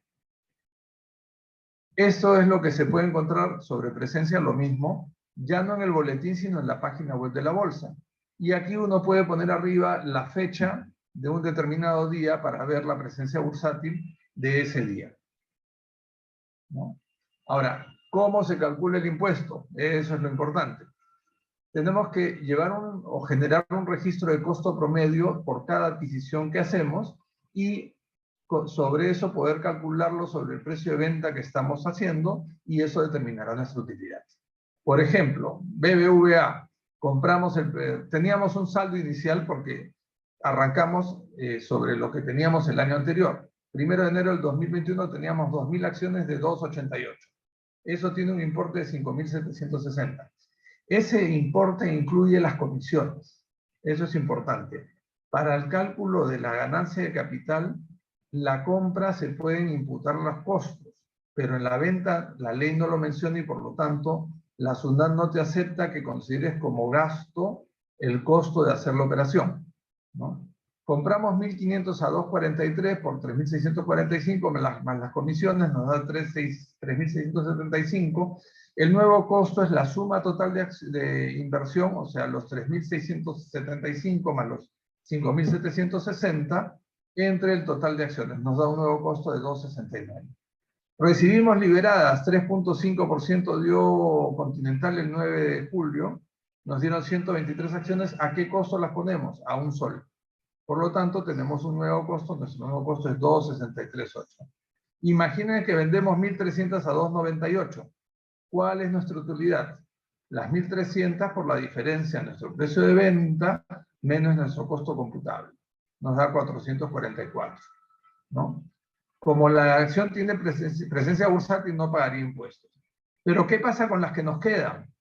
Esto es lo que se puede encontrar sobre presencia, lo mismo, ya no en el boletín, sino en la página web de la bolsa. Y aquí uno puede poner arriba la fecha de un determinado día para ver la presencia bursátil de ese día, ¿no? Ahora, ¿cómo se calcula el impuesto? Eso es lo importante. Tenemos que llevar o generar un registro de costo promedio por cada adquisición que hacemos y sobre eso poder calcularlo sobre el precio de venta que estamos haciendo y eso determinará nuestra utilidad. Por ejemplo, BBVA, teníamos un saldo inicial porque arrancamos sobre lo que teníamos el año anterior. 1 de enero del 2021 teníamos 2.000 acciones de 2.88. Eso tiene un importe de 5.760. Ese importe incluye las comisiones. Eso es importante. Para el cálculo de la ganancia de capital, la compra se pueden imputar los costos, pero en la venta la ley no lo menciona y por lo tanto la SUNAT no te acepta que consideres como gasto el costo de hacer la operación, ¿no? Compramos 1.500 a 2.43 por 3.645 más las comisiones, nos da 3.675. El nuevo costo es la suma total de inversión, o sea, los 3.675 más los 5.760, entre el total de acciones. Nos da un nuevo costo de 2.69. Recibimos liberadas, 3.5% dio Continental el 9 de julio. Nos dieron 123 acciones. ¿A qué costo las ponemos? A $1 sol. Por lo tanto, tenemos un nuevo costo. Nuestro nuevo costo es 2.638. Imaginen que vendemos 1.300 a 2.98. ¿Cuál es nuestra utilidad? Las 1.300 por la diferencia en nuestro precio de venta menos nuestro costo computable. Nos da 444, ¿no? Como la acción tiene presencia bursátil, no pagaría impuestos. Pero ¿qué pasa con las que nos quedan?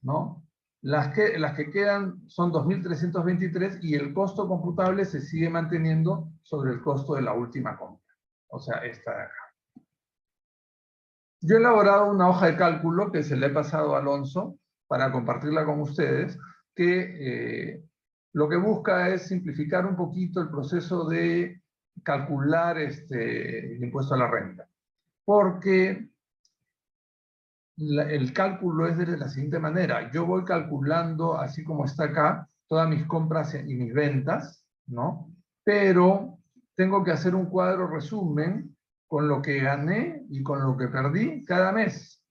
¿No? Las que quedan son 2.323 y el costo computable se sigue manteniendo sobre el costo de la última compra. O sea, esta de acá. Yo he elaborado una hoja de cálculo que se le he pasado a Alonso para compartirla con ustedes, que lo que busca es simplificar un poquito el proceso de calcular el impuesto a la renta. Porque el cálculo es de la siguiente manera. Yo voy calculando, así como está acá, todas mis compras y mis ventas, ¿no? Pero tengo que hacer un cuadro resumen con lo que gané y con lo que perdí cada mes.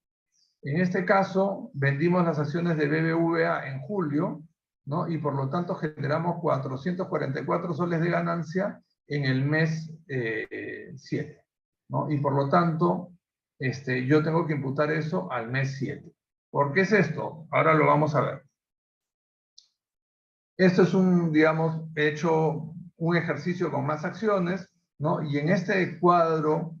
En este caso, vendimos las acciones de BBVA en julio, ¿no? Y por lo tanto generamos 444 soles de ganancia en el mes 7, ¿no? Y por lo tanto, yo tengo que imputar eso al mes 7. ¿Por qué es esto? Ahora lo vamos a ver. Esto es digamos, he hecho un ejercicio con más acciones, ¿no? Y en este cuadro,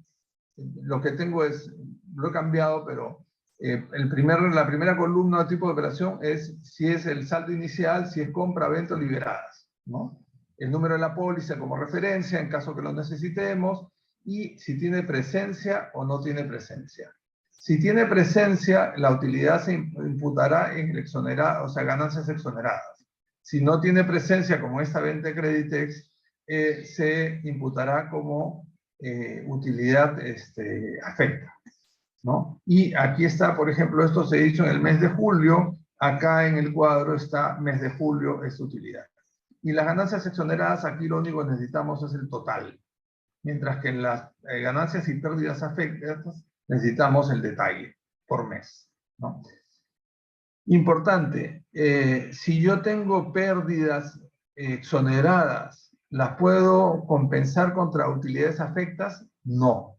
lo que tengo es, lo he cambiado, pero la primera columna de tipo de operación es si es el saldo inicial, si es compra, venta o liberadas, ¿no? El número de la póliza como referencia en caso que lo necesitemos y si tiene presencia o no tiene presencia. Si tiene presencia, la utilidad se imputará en el exonerado, o sea, ganancias exoneradas. Si no tiene presencia, como esta venta de Creditex, se imputará como utilidad afecta, ¿no? Y aquí está, por ejemplo, esto se hizo en el mes de julio, acá en el cuadro está mes de julio, es utilidad. Y las ganancias exoneradas, aquí lo único que necesitamos es el total, mientras que en las ganancias y pérdidas afectadas necesitamos el detalle por mes, ¿no? Importante, si yo tengo pérdidas exoneradas, ¿las puedo compensar contra utilidades afectas? No.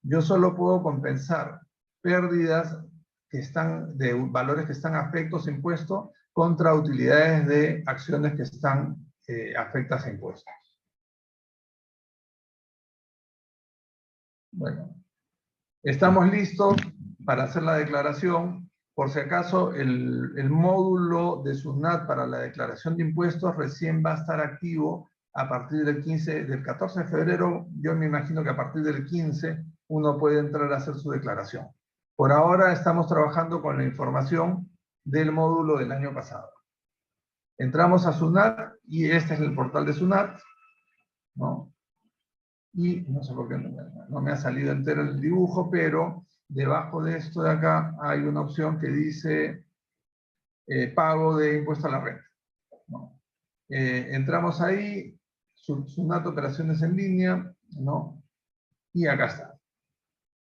Yo solo puedo compensar pérdidas que están de valores que están afectos a impuesto contra utilidades de acciones que están afectas a impuestos. Bueno, estamos listos para hacer la declaración. Por si acaso, el módulo de SUNAT para la declaración de impuestos recién va a estar activo a partir del 14 de febrero. Yo me imagino que a partir del 15 uno puede entrar a hacer su declaración. Por ahora estamos trabajando con la información del módulo del año pasado. Entramos a SUNAT y este es el portal de SUNAT, ¿no? Y no sé por qué no me ha salido entero el dibujo, pero debajo de esto de acá hay una opción que dice pago de impuesto a la renta, ¿no? Entramos ahí, SUNAT operaciones en línea, ¿no? Y acá está.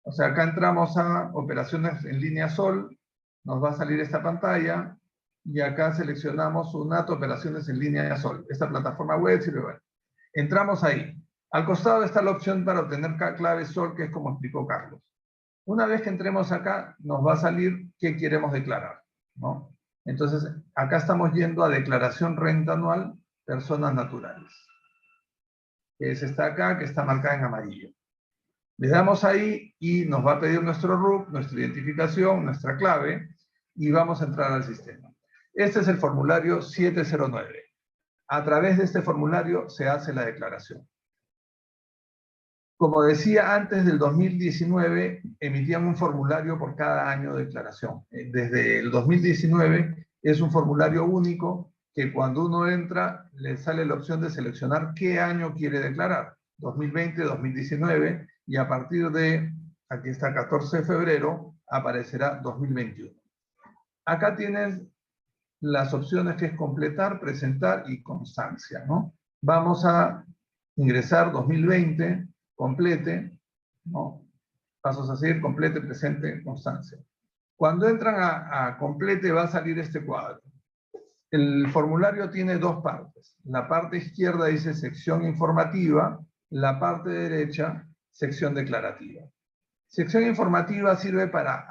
O sea, acá entramos a operaciones en línea Sol, nos va a salir esta pantalla, y acá seleccionamos SUNAT operaciones en línea Sol. Esta plataforma web sirve, bueno. Entramos ahí. Al costado está la opción para obtener clave SOL, que es como explicó Carlos. Una vez que entremos acá, nos va a salir qué queremos declarar, ¿no? Entonces, acá estamos yendo a declaración renta anual, personas naturales. Que está acá, que está marcada en amarillo. Le damos ahí y nos va a pedir nuestro RUC, nuestra identificación, nuestra clave, y vamos a entrar al sistema. Este es el formulario 709. A través de este formulario se hace la declaración. Como decía, antes del 2019 emitían un formulario por cada año de declaración. Desde el 2019 es un formulario único que cuando uno entra le sale la opción de seleccionar qué año quiere declarar. 2020, 2019 y a partir de, aquí está 14 de febrero, aparecerá 2021. Acá tienes las opciones que es completar, presentar y constancia, ¿no? Vamos a ingresar 2020, complete, ¿no? Pasos a seguir, complete, presente, constancia. Cuando entran a complete va a salir este cuadro. El formulario tiene dos partes. La parte izquierda dice sección informativa, la parte derecha, sección declarativa. Sección informativa sirve para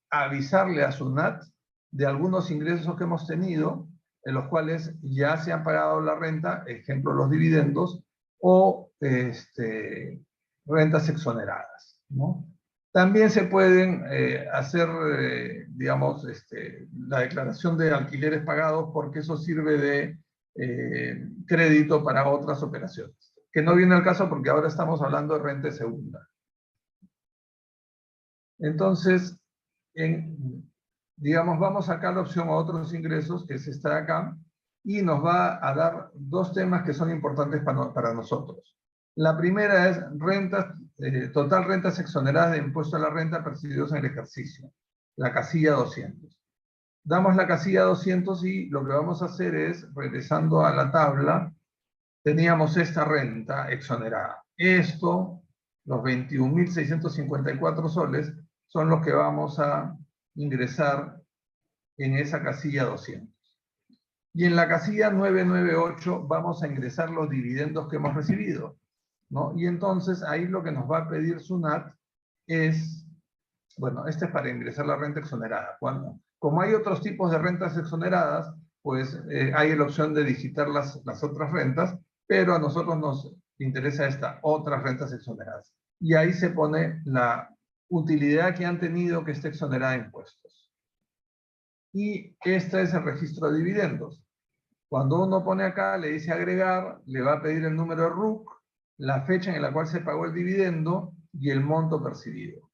avisarle a SUNAT de algunos ingresos que hemos tenido, en los cuales ya se han pagado la renta, ejemplo, los dividendos, o rentas exoneradas, ¿no? También se pueden hacer, digamos, la declaración de alquileres pagados porque eso sirve de crédito para otras operaciones. Que no viene al caso porque ahora estamos hablando de renta segunda. Entonces, digamos, vamos acá a la opción a otros ingresos, que es esta de acá, y nos va a dar dos temas que son importantes para nosotros. La primera es total rentas exoneradas de impuesto a la renta percibidos en el ejercicio, la casilla 200. Damos la casilla 200 y lo que vamos a hacer es, regresando a la tabla, teníamos esta renta exonerada. Esto, los 21.654 soles, son los que vamos a ingresar en esa casilla 200. Y en la casilla 998 vamos a ingresar los dividendos que hemos recibido, ¿no? Y entonces ahí lo que nos va a pedir SUNAT es, bueno, este es para ingresar la renta exonerada. Como hay otros tipos de rentas exoneradas, pues hay la opción de digitar las otras rentas, pero a nosotros nos interesa esta, otras rentas exoneradas. Y ahí se pone la utilidad que han tenido que esté exonerada de impuestos. Y este es el registro de dividendos. Cuando uno pone acá, le dice agregar, le va a pedir el número de RUC, la fecha en la cual se pagó el dividendo y el monto percibido.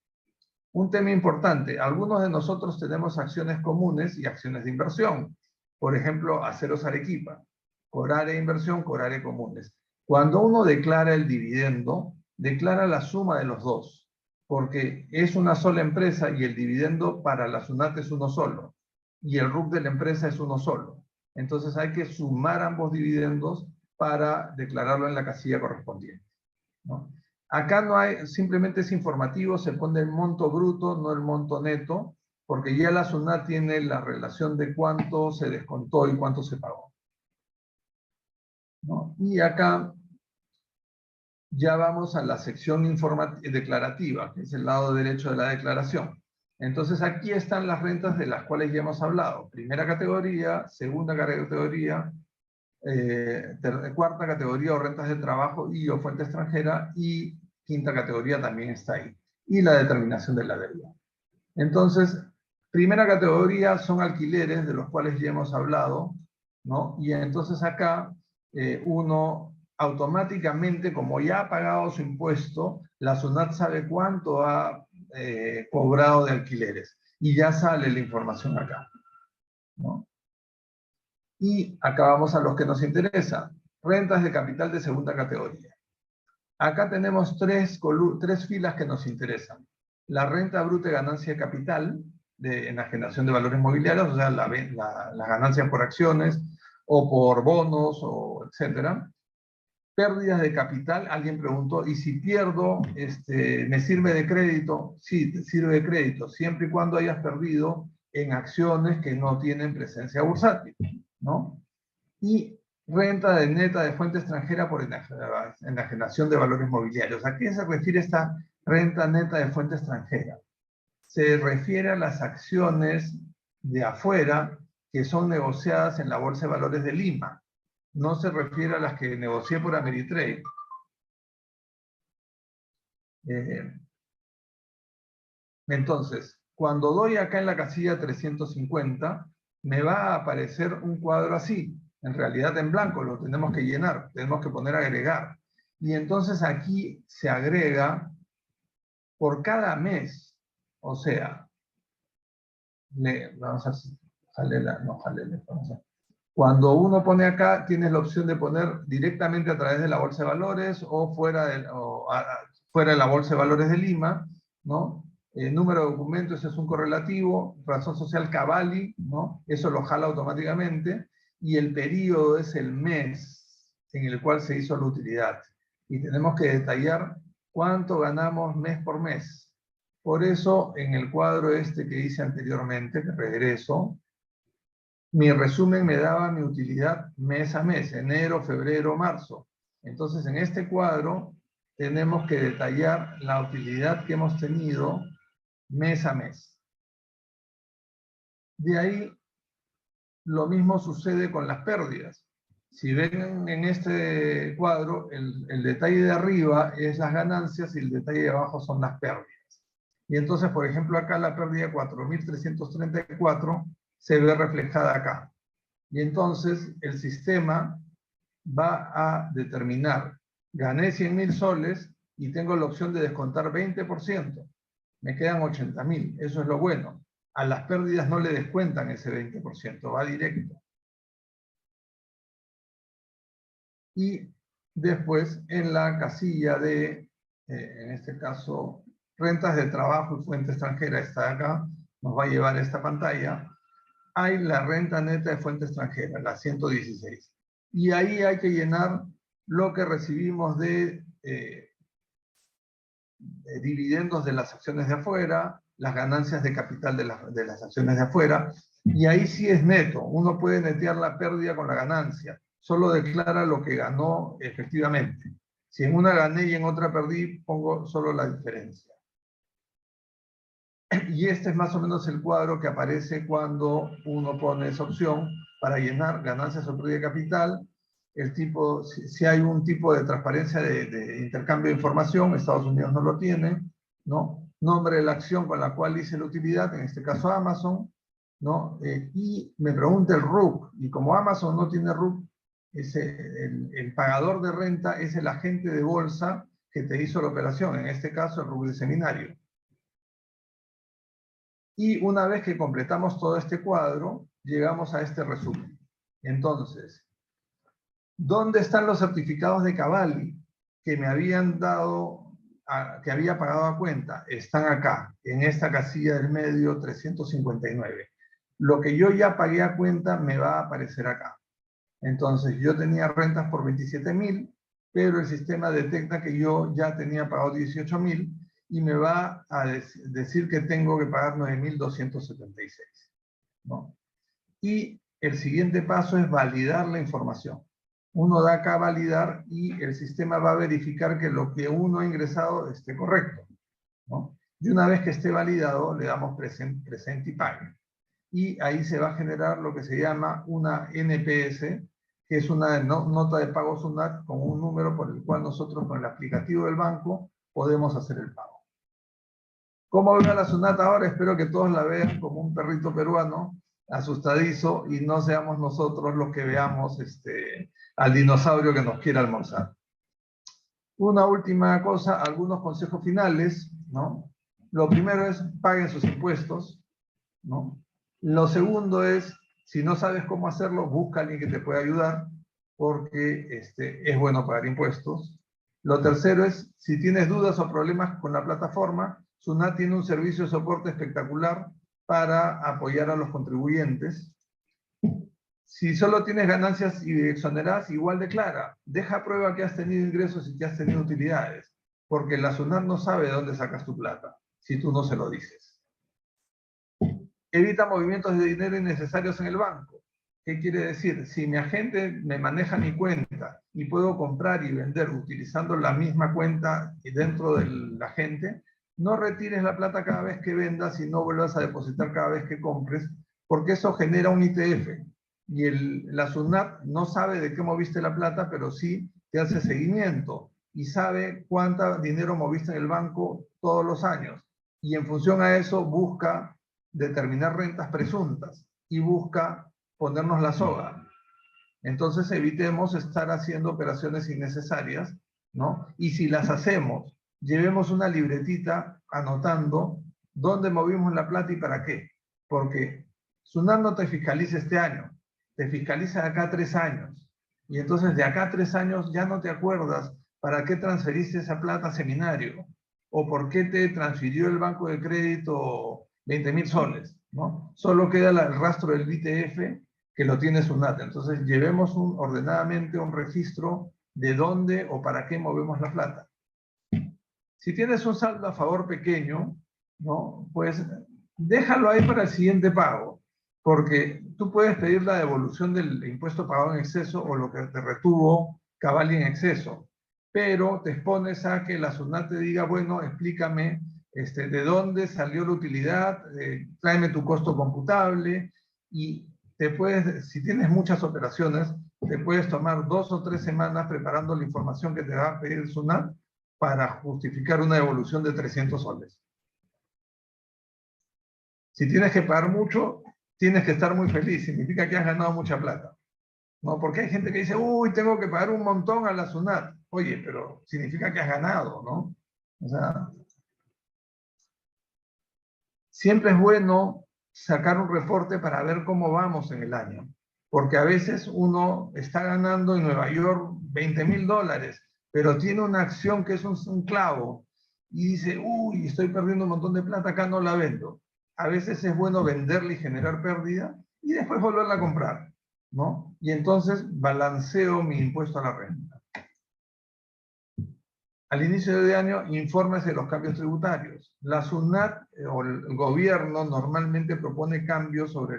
Un tema importante, algunos de nosotros tenemos acciones comunes y acciones de inversión. Por ejemplo, Aceros Arequipa, Corare Inversión, Corare Comunes. Cuando uno declara el dividendo, declara la suma de los dos, porque es una sola empresa y el dividendo para la SUNAT es uno solo, y el RUC de la empresa es uno solo. Entonces hay que sumar ambos dividendos para declararlo en la casilla correspondiente, ¿no? Acá no hay, simplemente es informativo, se pone el monto bruto, no el monto neto, porque ya la SUNAT tiene la relación de cuánto se descontó y cuánto se pagó, ¿no? Y acá ya vamos a la sección declarativa, que es el lado derecho de la declaración. Entonces aquí están las rentas de las cuales ya hemos hablado. Primera categoría, segunda categoría, cuarta categoría o rentas de trabajo y o fuente extranjera, y quinta categoría también está ahí. Y la determinación de la deuda. Entonces, primera categoría son alquileres de los cuales ya hemos hablado, ¿no? Y entonces acá uno automáticamente, como ya ha pagado su impuesto, la SUNAT sabe cuánto ha cobrado de alquileres y ya sale la información acá, ¿no? Y acá vamos a los que nos interesan, rentas de capital de segunda categoría. Acá tenemos tres filas que nos interesan. La renta bruta de ganancia de capital, enajenación de valores mobiliarios, o sea, las ganancias por acciones o por bonos, o etcétera. Pérdidas de capital, alguien preguntó, ¿y si pierdo, me sirve de crédito? Sí, te sirve de crédito, siempre y cuando hayas perdido en acciones que no tienen presencia bursátil, ¿no? Y renta de neta de fuente extranjera por enajenación de valores mobiliarios. ¿A qué se refiere esta renta neta de fuente extranjera? Se refiere a las acciones de afuera que son negociadas en la Bolsa de Valores de Lima. No se refiere a las que negocié por Ameritrade. Entonces, cuando doy acá en la casilla 350, me va a aparecer un cuadro así. En realidad en blanco, lo tenemos que llenar, tenemos que poner agregar. Y entonces aquí se agrega por cada mes. O sea, vamos a cuando uno pone acá, tienes la opción de poner directamente a través de la Bolsa de Valores o fuera de la Bolsa de Valores de Lima, ¿no? El número de documentos es un correlativo, razón social Cavalli, ¿no? Eso lo jala automáticamente, y el periodo es el mes en el cual se hizo la utilidad. Y tenemos que detallar cuánto ganamos mes por mes. Por eso, en el cuadro este que hice anteriormente, que regreso, mi resumen me daba mi utilidad mes a mes, enero, febrero, marzo. Entonces, en este cuadro tenemos que detallar la utilidad que hemos tenido mes a mes. De ahí, lo mismo sucede con las pérdidas. Si ven en este cuadro, el detalle de arriba es las ganancias y el detalle de abajo son las pérdidas. Y entonces, por ejemplo, acá la pérdida 4.334 se ve reflejada acá. Y entonces el sistema va a determinar, gané 100.000 soles y tengo la opción de descontar 20%. Me quedan 80.000, eso es lo bueno. A las pérdidas no le descuentan ese 20%, va directo. Y después en la casilla de, en este caso, rentas de trabajo y fuente extranjera, está acá, nos va a llevar a esta pantalla, hay la renta neta de fuente extranjera, la 116. Y ahí hay que llenar lo que recibimos de dividendos de las acciones de afuera, las ganancias de capital de las acciones de afuera, y ahí sí es neto. Uno puede netear la pérdida con la ganancia, solo declara lo que ganó efectivamente. Si en una gané y en otra perdí, pongo solo la diferencia. Y este es más o menos el cuadro que aparece cuando uno pone esa opción para llenar ganancias o pérdida de capital, el tipo, si hay un tipo de transparencia de intercambio de información, Estados Unidos no lo tiene, ¿no? Nombre de la acción con la cual hice la utilidad, en este caso Amazon, ¿no? Y me pregunta el RUC, y como Amazon no tiene RUC, el pagador de renta es el agente de bolsa que te hizo la operación, en este caso el RUC de seminario. Y una vez que completamos todo este cuadro, llegamos a este resumen. Entonces, ¿dónde están los certificados de Cavalli que me habían dado, que había pagado a cuenta? Están acá, en esta casilla del medio 359. Lo que yo ya pagué a cuenta me va a aparecer acá. Entonces, yo tenía rentas por 27.000, pero el sistema detecta que yo ya tenía pagado 18.000 y me va a decir que tengo que pagar 9.276, ¿no? Y el siguiente paso es validar la información. Uno da acá a validar y el sistema va a verificar que lo que uno ha ingresado esté correcto, ¿no? Y una vez que esté validado, le damos present y pague. Y ahí se va a generar lo que se llama una NPS, que es una nota de pago SUNAT con un número por el cual nosotros con el aplicativo del banco podemos hacer el pago. ¿Cómo veo la SUNAT ahora? Espero que todos la vean como un perrito peruano, asustadizo, y no seamos nosotros los que veamos al dinosaurio que nos quiere almorzar. Una última cosa, algunos consejos finales, ¿no? Lo primero es paguen sus impuestos, ¿no? Lo segundo es, si no sabes cómo hacerlo, busca a alguien que te pueda ayudar, porque es bueno pagar impuestos. Lo tercero es, si tienes dudas o problemas con la plataforma, SUNAT tiene un servicio de soporte espectacular para apoyar a los contribuyentes. Si solo tienes ganancias y exoneras, igual declara. Deja prueba que has tenido ingresos y que has tenido utilidades, porque la SUNAT no sabe de dónde sacas tu plata, si tú no se lo dices. Evita movimientos de dinero innecesarios en el banco. ¿Qué quiere decir? Si mi agente me maneja mi cuenta y puedo comprar y vender utilizando la misma cuenta y dentro del agente, no retires la plata cada vez que vendas y no vuelvas a depositar cada vez que compres, porque eso genera un ITF. Y la SUNAT no sabe de qué moviste la plata, pero sí te hace seguimiento y sabe cuánto dinero moviste en el banco todos los años. Y en función a eso busca determinar rentas presuntas y busca ponernos la soga. Entonces evitemos estar haciendo operaciones innecesarias, ¿no? Y si las hacemos, llevemos una libretita anotando dónde movimos la plata y para qué. Porque SUNAT no te fiscaliza este año, te fiscaliza de acá a 3 años. Y entonces de acá a 3 años ya no te acuerdas para qué transferiste esa plata a seminario o por qué te transfirió el banco de crédito 20.000 soles, ¿no? Solo queda el rastro del ITF que lo tiene SUNAT. Entonces, llevemos ordenadamente un registro de dónde o para qué movemos la plata. Si tienes un saldo a favor pequeño, ¿no? Pues déjalo ahí para el siguiente pago, porque tú puedes pedir la devolución del impuesto pagado en exceso o lo que te retuvo cabal y en exceso, pero te expones a que la SUNAT te diga, bueno, explícame de dónde salió la utilidad, tráeme tu costo computable, y si tienes muchas operaciones, te puedes tomar 2 o 3 semanas preparando la información que te va a pedir SUNAT para justificar una devolución de 300 soles. Si tienes que pagar mucho, tienes que estar muy feliz, significa que has ganado mucha plata, ¿no? Porque hay gente que dice, uy, tengo que pagar un montón a la SUNAT. Oye, pero significa que has ganado, ¿no? O sea, siempre es bueno sacar un reporte para ver cómo vamos en el año, porque a veces uno está ganando en Nueva York $20.000, pero tiene una acción que es un clavo, y dice, uy, estoy perdiendo un montón de plata, acá no la vendo. A veces es bueno venderla y generar pérdida, y después volverla a comprar, ¿no? Y entonces balanceo mi impuesto a la renta. Al inicio de año, informes de los cambios tributarios. La SUNAT o el gobierno normalmente propone cambios sobre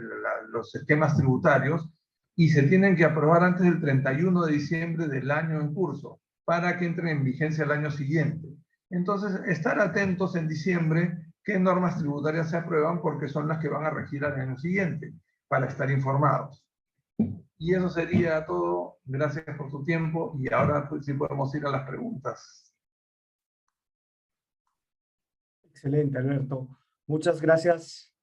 los esquemas tributarios y se tienen que aprobar antes del 31 de diciembre del año en curso para que entren en vigencia el año siguiente. Entonces, estar atentos en diciembre qué normas tributarias se aprueban porque son las que van a regir al año siguiente para estar informados. Y eso sería todo. Gracias por tu tiempo y ahora pues, sí podemos ir a las preguntas. Excelente, Alberto. Muchas gracias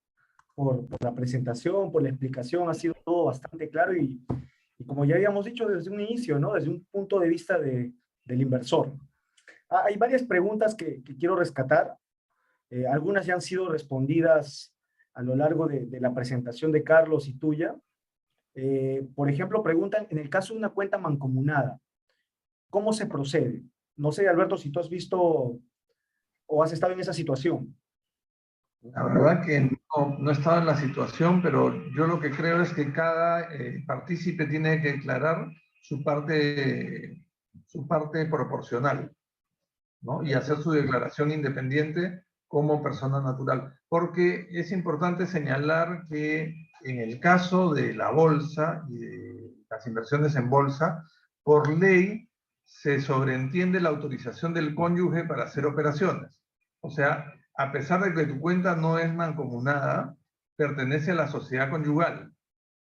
por la presentación, por la explicación. Ha sido todo bastante claro y como ya habíamos dicho desde un inicio, ¿no? Desde un punto de vista del inversor. Hay varias preguntas que quiero rescatar. Algunas ya han sido respondidas a lo largo de la presentación de Carlos y tuya. Por ejemplo, preguntan, en el caso de una cuenta mancomunada, ¿cómo se procede? No sé, Alberto, si tú has visto o has estado en esa situación. La verdad que no he estado en la situación, pero yo lo que creo es que cada partícipe tiene que declarar su parte proporcional, ¿no? Y hacer su declaración independiente como persona natural. Porque es importante señalar que en el caso de la bolsa y de las inversiones en bolsa, por ley se sobreentiende la autorización del cónyuge para hacer operaciones. O sea, a pesar de que tu cuenta no es mancomunada, pertenece a la sociedad conyugal,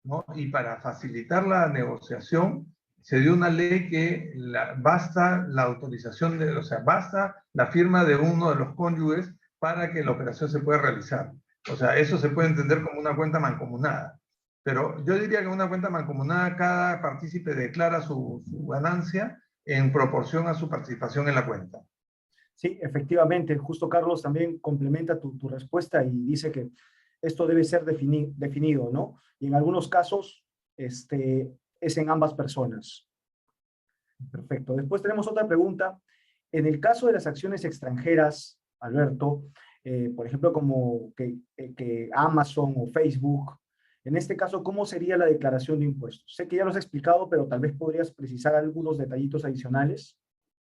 ¿no? Y para facilitar la negociación, se dio una ley que basta la autorización, o sea, basta la firma de uno de los cónyuges para que la operación se pueda realizar. O sea, eso se puede entender como una cuenta mancomunada. Pero yo diría que en una cuenta mancomunada cada partícipe declara su ganancia en proporción a su participación en la cuenta. Sí, efectivamente. Justo Carlos también complementa tu respuesta y dice que esto debe ser definido, ¿no? Y en algunos casos es en ambas personas. Perfecto. Después tenemos otra pregunta. En el caso de las acciones extranjeras, Alberto, por ejemplo, como que Amazon o Facebook, en este caso, ¿cómo sería la declaración de impuestos? Sé que ya lo has explicado, pero tal vez podrías precisar algunos detallitos adicionales.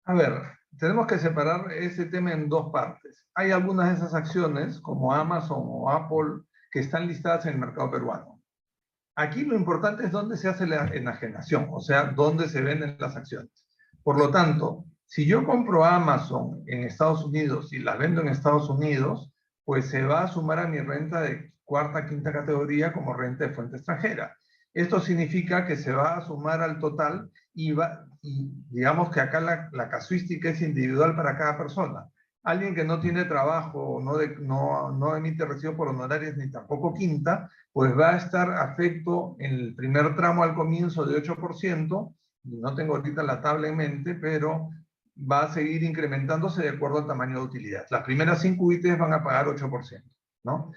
A ver, tenemos que separar ese tema en dos partes. Hay algunas de esas acciones, como Amazon o Apple, que están listadas en el mercado peruano. Aquí lo importante es dónde se hace la enajenación, o sea, dónde se venden las acciones. Por lo tanto, si yo compro Amazon en Estados Unidos y las vendo en Estados Unidos, pues se va a sumar a mi renta de cuarta, quinta categoría como renta de fuente extranjera. Esto significa que se va a sumar al total y digamos que acá la casuística es individual para cada persona. Alguien que no tiene trabajo, no emite recibo por honorarios ni tampoco quinta, pues va a estar afecto en el primer tramo al comienzo de 8%, no tengo ahorita la tabla en mente, pero va a seguir incrementándose de acuerdo al tamaño de utilidad. Las primeras 5 UITs van a pagar 8%, ¿no?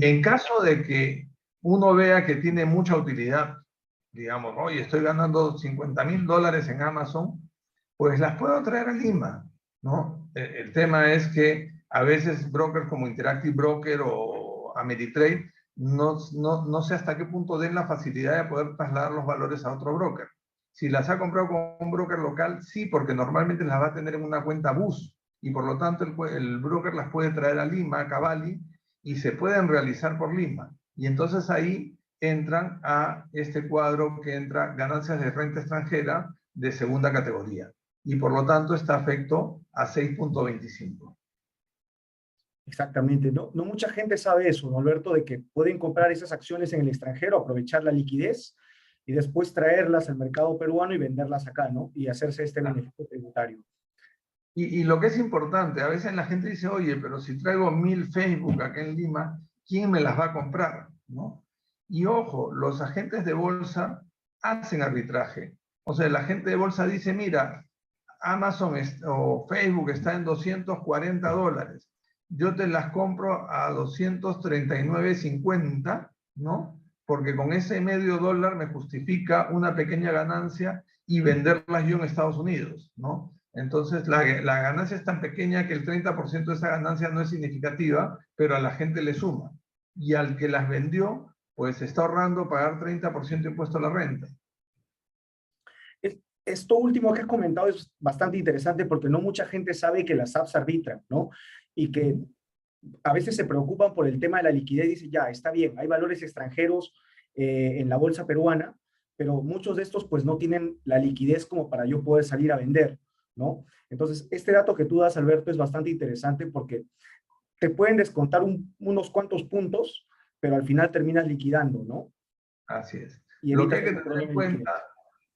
En caso de que uno vea que tiene mucha utilidad, digamos, oye, estoy ganando $50,000 en Amazon, pues las puedo traer a Lima, ¿no? El tema es que a veces brokers como Interactive Broker o Ameritrade no sé hasta qué punto den la facilidad de poder trasladar los valores a otro broker. Si las ha comprado con un broker local, sí, porque normalmente las va a tener en una cuenta BUS y por lo tanto el broker las puede traer a Lima, a Cavalli, y se pueden realizar por Lima. Y entonces ahí entran a este cuadro que entra ganancias de renta extranjera de segunda categoría. Y por lo tanto está afecto a 6.25. Exactamente, no mucha gente sabe eso, ¿no, Alberto? De que pueden comprar esas acciones en el extranjero, aprovechar la liquidez y después traerlas al mercado peruano y venderlas acá, ¿no? Y hacerse este beneficio tributario. Y lo que es importante, a veces la gente dice, oye, pero si traigo 1000 Facebook acá en Lima, ¿quién me las va a comprar? ¿No? Y ojo, los agentes de bolsa hacen arbitraje. O sea, el agente de bolsa dice, mira, Amazon o Facebook está en $240. Yo te las compro a 239.50, ¿no? Porque con ese medio dólar me justifica una pequeña ganancia y venderlas yo en Estados Unidos, ¿no? Entonces, la ganancia es tan pequeña que el 30% de esa ganancia no es significativa, pero a la gente le suma. Y al que las vendió, pues está ahorrando pagar 30% de impuesto a la renta. Esto último que has comentado es bastante interesante porque no mucha gente sabe que las apps arbitran, ¿no? Y que a veces se preocupan por el tema de la liquidez y dicen, ya, está bien, hay valores extranjeros en la bolsa peruana, pero muchos de estos pues no tienen la liquidez como para yo poder salir a vender, ¿no? Entonces, este dato que tú das, Alberto, es bastante interesante porque te pueden descontar unos cuantos puntos, pero al final terminas liquidando, ¿no? Así es. Y Lo que evitas hay que ese tener problema en de liquidez. cuenta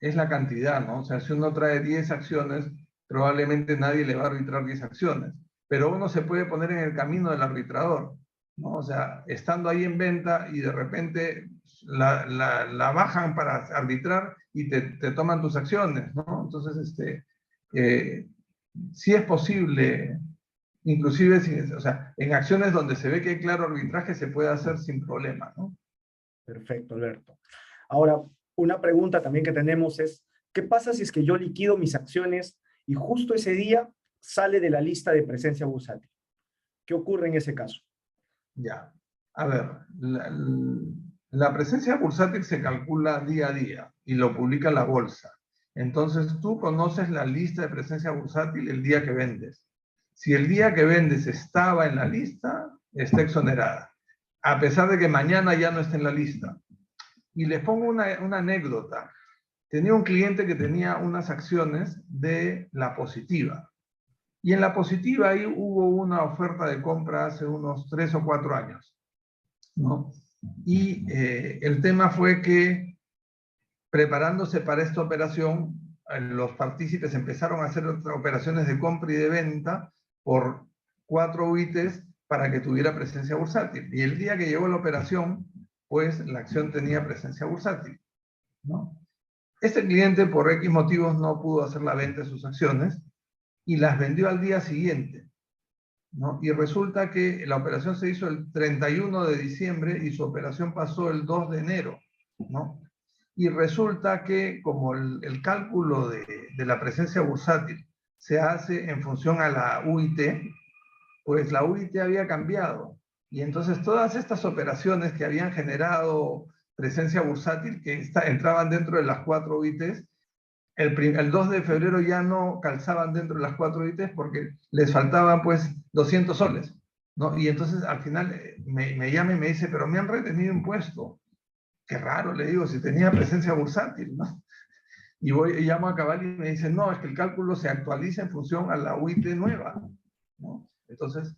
es la cantidad, ¿no? O sea, si uno trae 10 acciones, probablemente nadie le va a arbitrar 10 acciones, pero uno se puede poner en el camino del arbitrador, ¿no? O sea, estando ahí en venta y de repente la bajan para arbitrar y te toman tus acciones, ¿no? Entonces, sí es posible, inclusive, o sea, en acciones donde se ve que hay claro arbitraje se puede hacer sin problema, ¿no? Perfecto, Alberto. Ahora, una pregunta también que tenemos es, ¿qué pasa si es que yo liquido mis acciones y justo ese día sale de la lista de presencia bursátil? ¿Qué ocurre en ese caso? Ya. A ver, la presencia bursátil se calcula día a día y lo publica la bolsa. Entonces tú conoces la lista de presencia bursátil el día que vendes. Si el día que vendes estaba en la lista, está exonerada, a pesar de que mañana ya no esté en la lista. Y les pongo una anécdota. Tenía un cliente que tenía unas acciones de La Positiva. Y en La Positiva ahí hubo una oferta de compra hace unos 3 o 4 años, ¿no? Y el tema fue que preparándose para esta operación, los partícipes empezaron a hacer operaciones de compra y de venta por 4 UITs para que tuviera presencia bursátil. Y el día que llegó la operación, pues la acción tenía presencia bursátil, ¿no? Este cliente por X motivos no pudo hacer la venta de sus acciones y las vendió al día siguiente, ¿no? Y resulta que la operación se hizo el 31 de diciembre y su operación pasó el 2 de enero, ¿no? Y resulta que como el cálculo de la presencia bursátil se hace en función a la UIT, pues la UIT había cambiado. Y entonces todas estas operaciones que habían generado presencia bursátil, que entraban dentro de las 4 UITs, el 2 de febrero ya no calzaban dentro de las 4 UITs porque les faltaban pues 200 soles, ¿no? Y entonces al final me llama y me dice, pero me han retenido impuesto. qué raro, le digo, si tenía presencia bursátil, ¿no? Y llamo a Cavalli y me dicen, no, es que el cálculo se actualiza en función a la UIT nueva, ¿no? Entonces,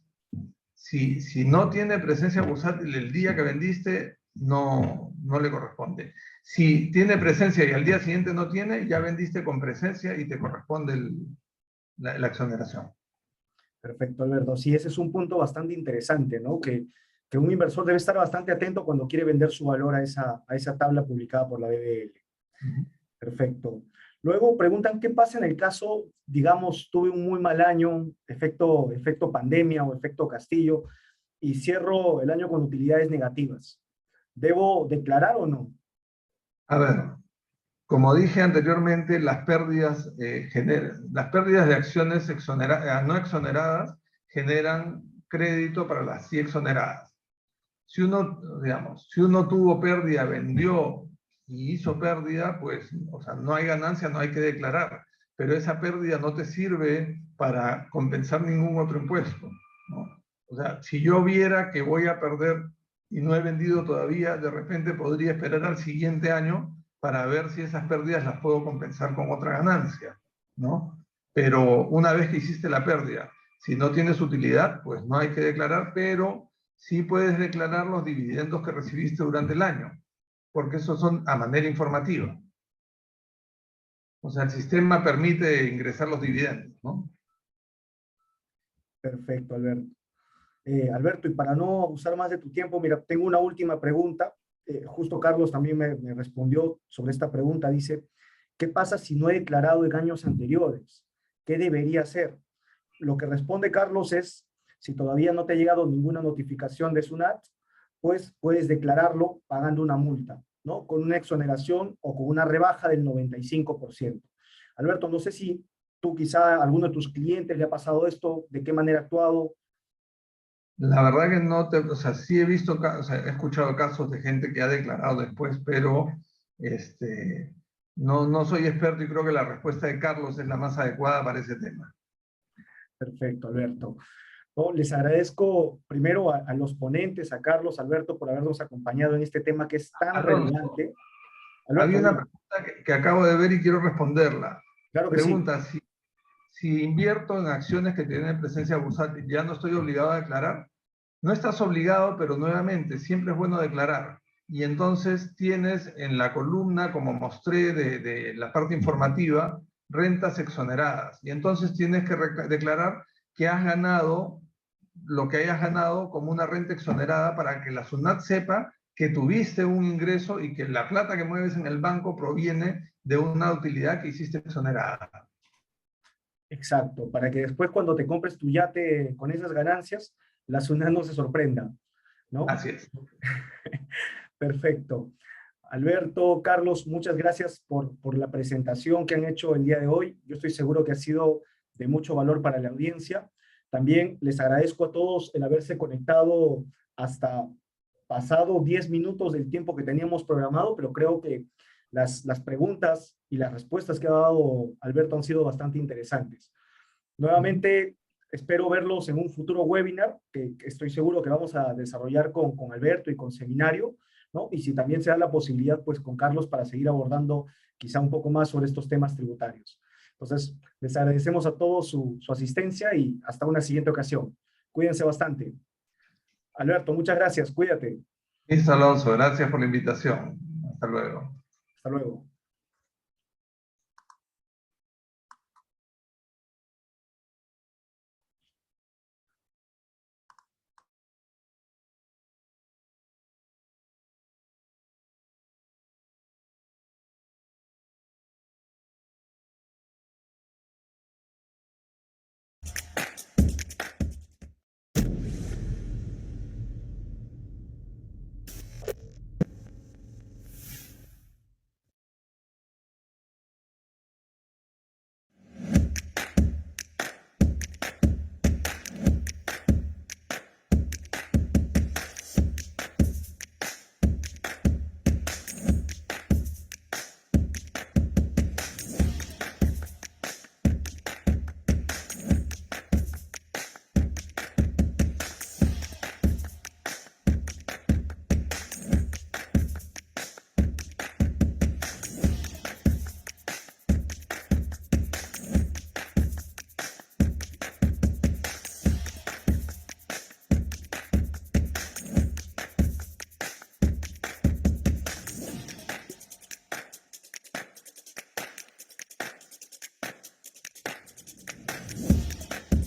si no tiene presencia bursátil el día que vendiste, no le corresponde. Si tiene presencia y al día siguiente no tiene, ya vendiste con presencia y te corresponde la exoneración. Perfecto, Alberto. Sí, ese es un punto bastante interesante, ¿no? Que un inversor debe estar bastante atento cuando quiere vender su valor a esa tabla publicada por la BBL. Perfecto. Luego preguntan, ¿qué pasa en el caso, digamos, tuve un muy mal año, efecto pandemia o efecto Castillo, y cierro el año con utilidades negativas? ¿Debo declarar o no? A ver, como dije anteriormente, las pérdidas de acciones no exoneradas generan crédito para las sí exoneradas. Si uno tuvo pérdida, vendió y hizo pérdida, pues, o sea, no hay ganancia, no hay que declarar. Pero esa pérdida no te sirve para compensar ningún otro impuesto, ¿no? O sea, si yo viera que voy a perder y no he vendido todavía, de repente podría esperar al siguiente año para ver si esas pérdidas las puedo compensar con otra ganancia, ¿no? Pero una vez que hiciste la pérdida, si no tienes utilidad, pues no hay que declarar, pero sí puedes declarar los dividendos que recibiste durante el año, porque esos son a manera informativa. O sea, el sistema permite ingresar los dividendos, ¿no? Perfecto, Alberto. Alberto, y para no abusar más de tu tiempo, mira, tengo una última pregunta. Justo Carlos también me respondió sobre esta pregunta. Dice, ¿qué pasa si no he declarado en años anteriores? ¿Qué debería hacer? Lo que responde Carlos es, si todavía no te ha llegado ninguna notificación de SUNAT, pues puedes declararlo pagando una multa, ¿no? Con una exoneración o con una rebaja del 95%. Alberto, no sé si tú quizá a alguno de tus clientes le ha pasado esto, de qué manera ha actuado. La verdad que no o sea, sí he visto, o sea, he escuchado casos de gente que ha declarado después, pero no soy experto y creo que la respuesta de Carlos es la más adecuada para ese tema. Perfecto, Alberto. No, les agradezco primero a los ponentes, a Carlos, Alberto, por habernos acompañado en este tema que es tan relevante. Alberto, Había una pregunta que acabo de ver y quiero responderla. Claro que Pregunta, sí. si invierto en acciones que tienen presencia bursátil, ¿ya no estoy obligado a declarar? No estás obligado, pero nuevamente, siempre es bueno declarar. Y entonces tienes en la columna, como mostré de la parte informativa, rentas exoneradas. Y entonces tienes que declarar que has ganado lo que hayas ganado como una renta exonerada para que la SUNAT sepa que tuviste un ingreso y que la plata que mueves en el banco proviene de una utilidad que hiciste exonerada. Exacto, para que después cuando te compres tu yate con esas ganancias, la SUNAT no se sorprenda, ¿no? Así es. Perfecto. Alberto, Carlos, muchas gracias por la presentación que han hecho el día de hoy. Yo estoy seguro que ha sido de mucho valor para la audiencia. También les agradezco a todos el haberse conectado hasta pasado 10 minutos del tiempo que teníamos programado, pero creo que las preguntas y las respuestas que ha dado Alberto han sido bastante interesantes. Nuevamente, espero verlos en un futuro webinar, que estoy seguro que vamos a desarrollar con Alberto y con Seminario, ¿no? Y si también se da la posibilidad, pues con Carlos para seguir abordando quizá un poco más sobre estos temas tributarios. Entonces, les agradecemos a todos su asistencia y hasta una siguiente ocasión. Cuídense bastante. Alberto, muchas gracias. Cuídate. Listo, Alonso. Gracias por la invitación. Hasta luego. Hasta luego.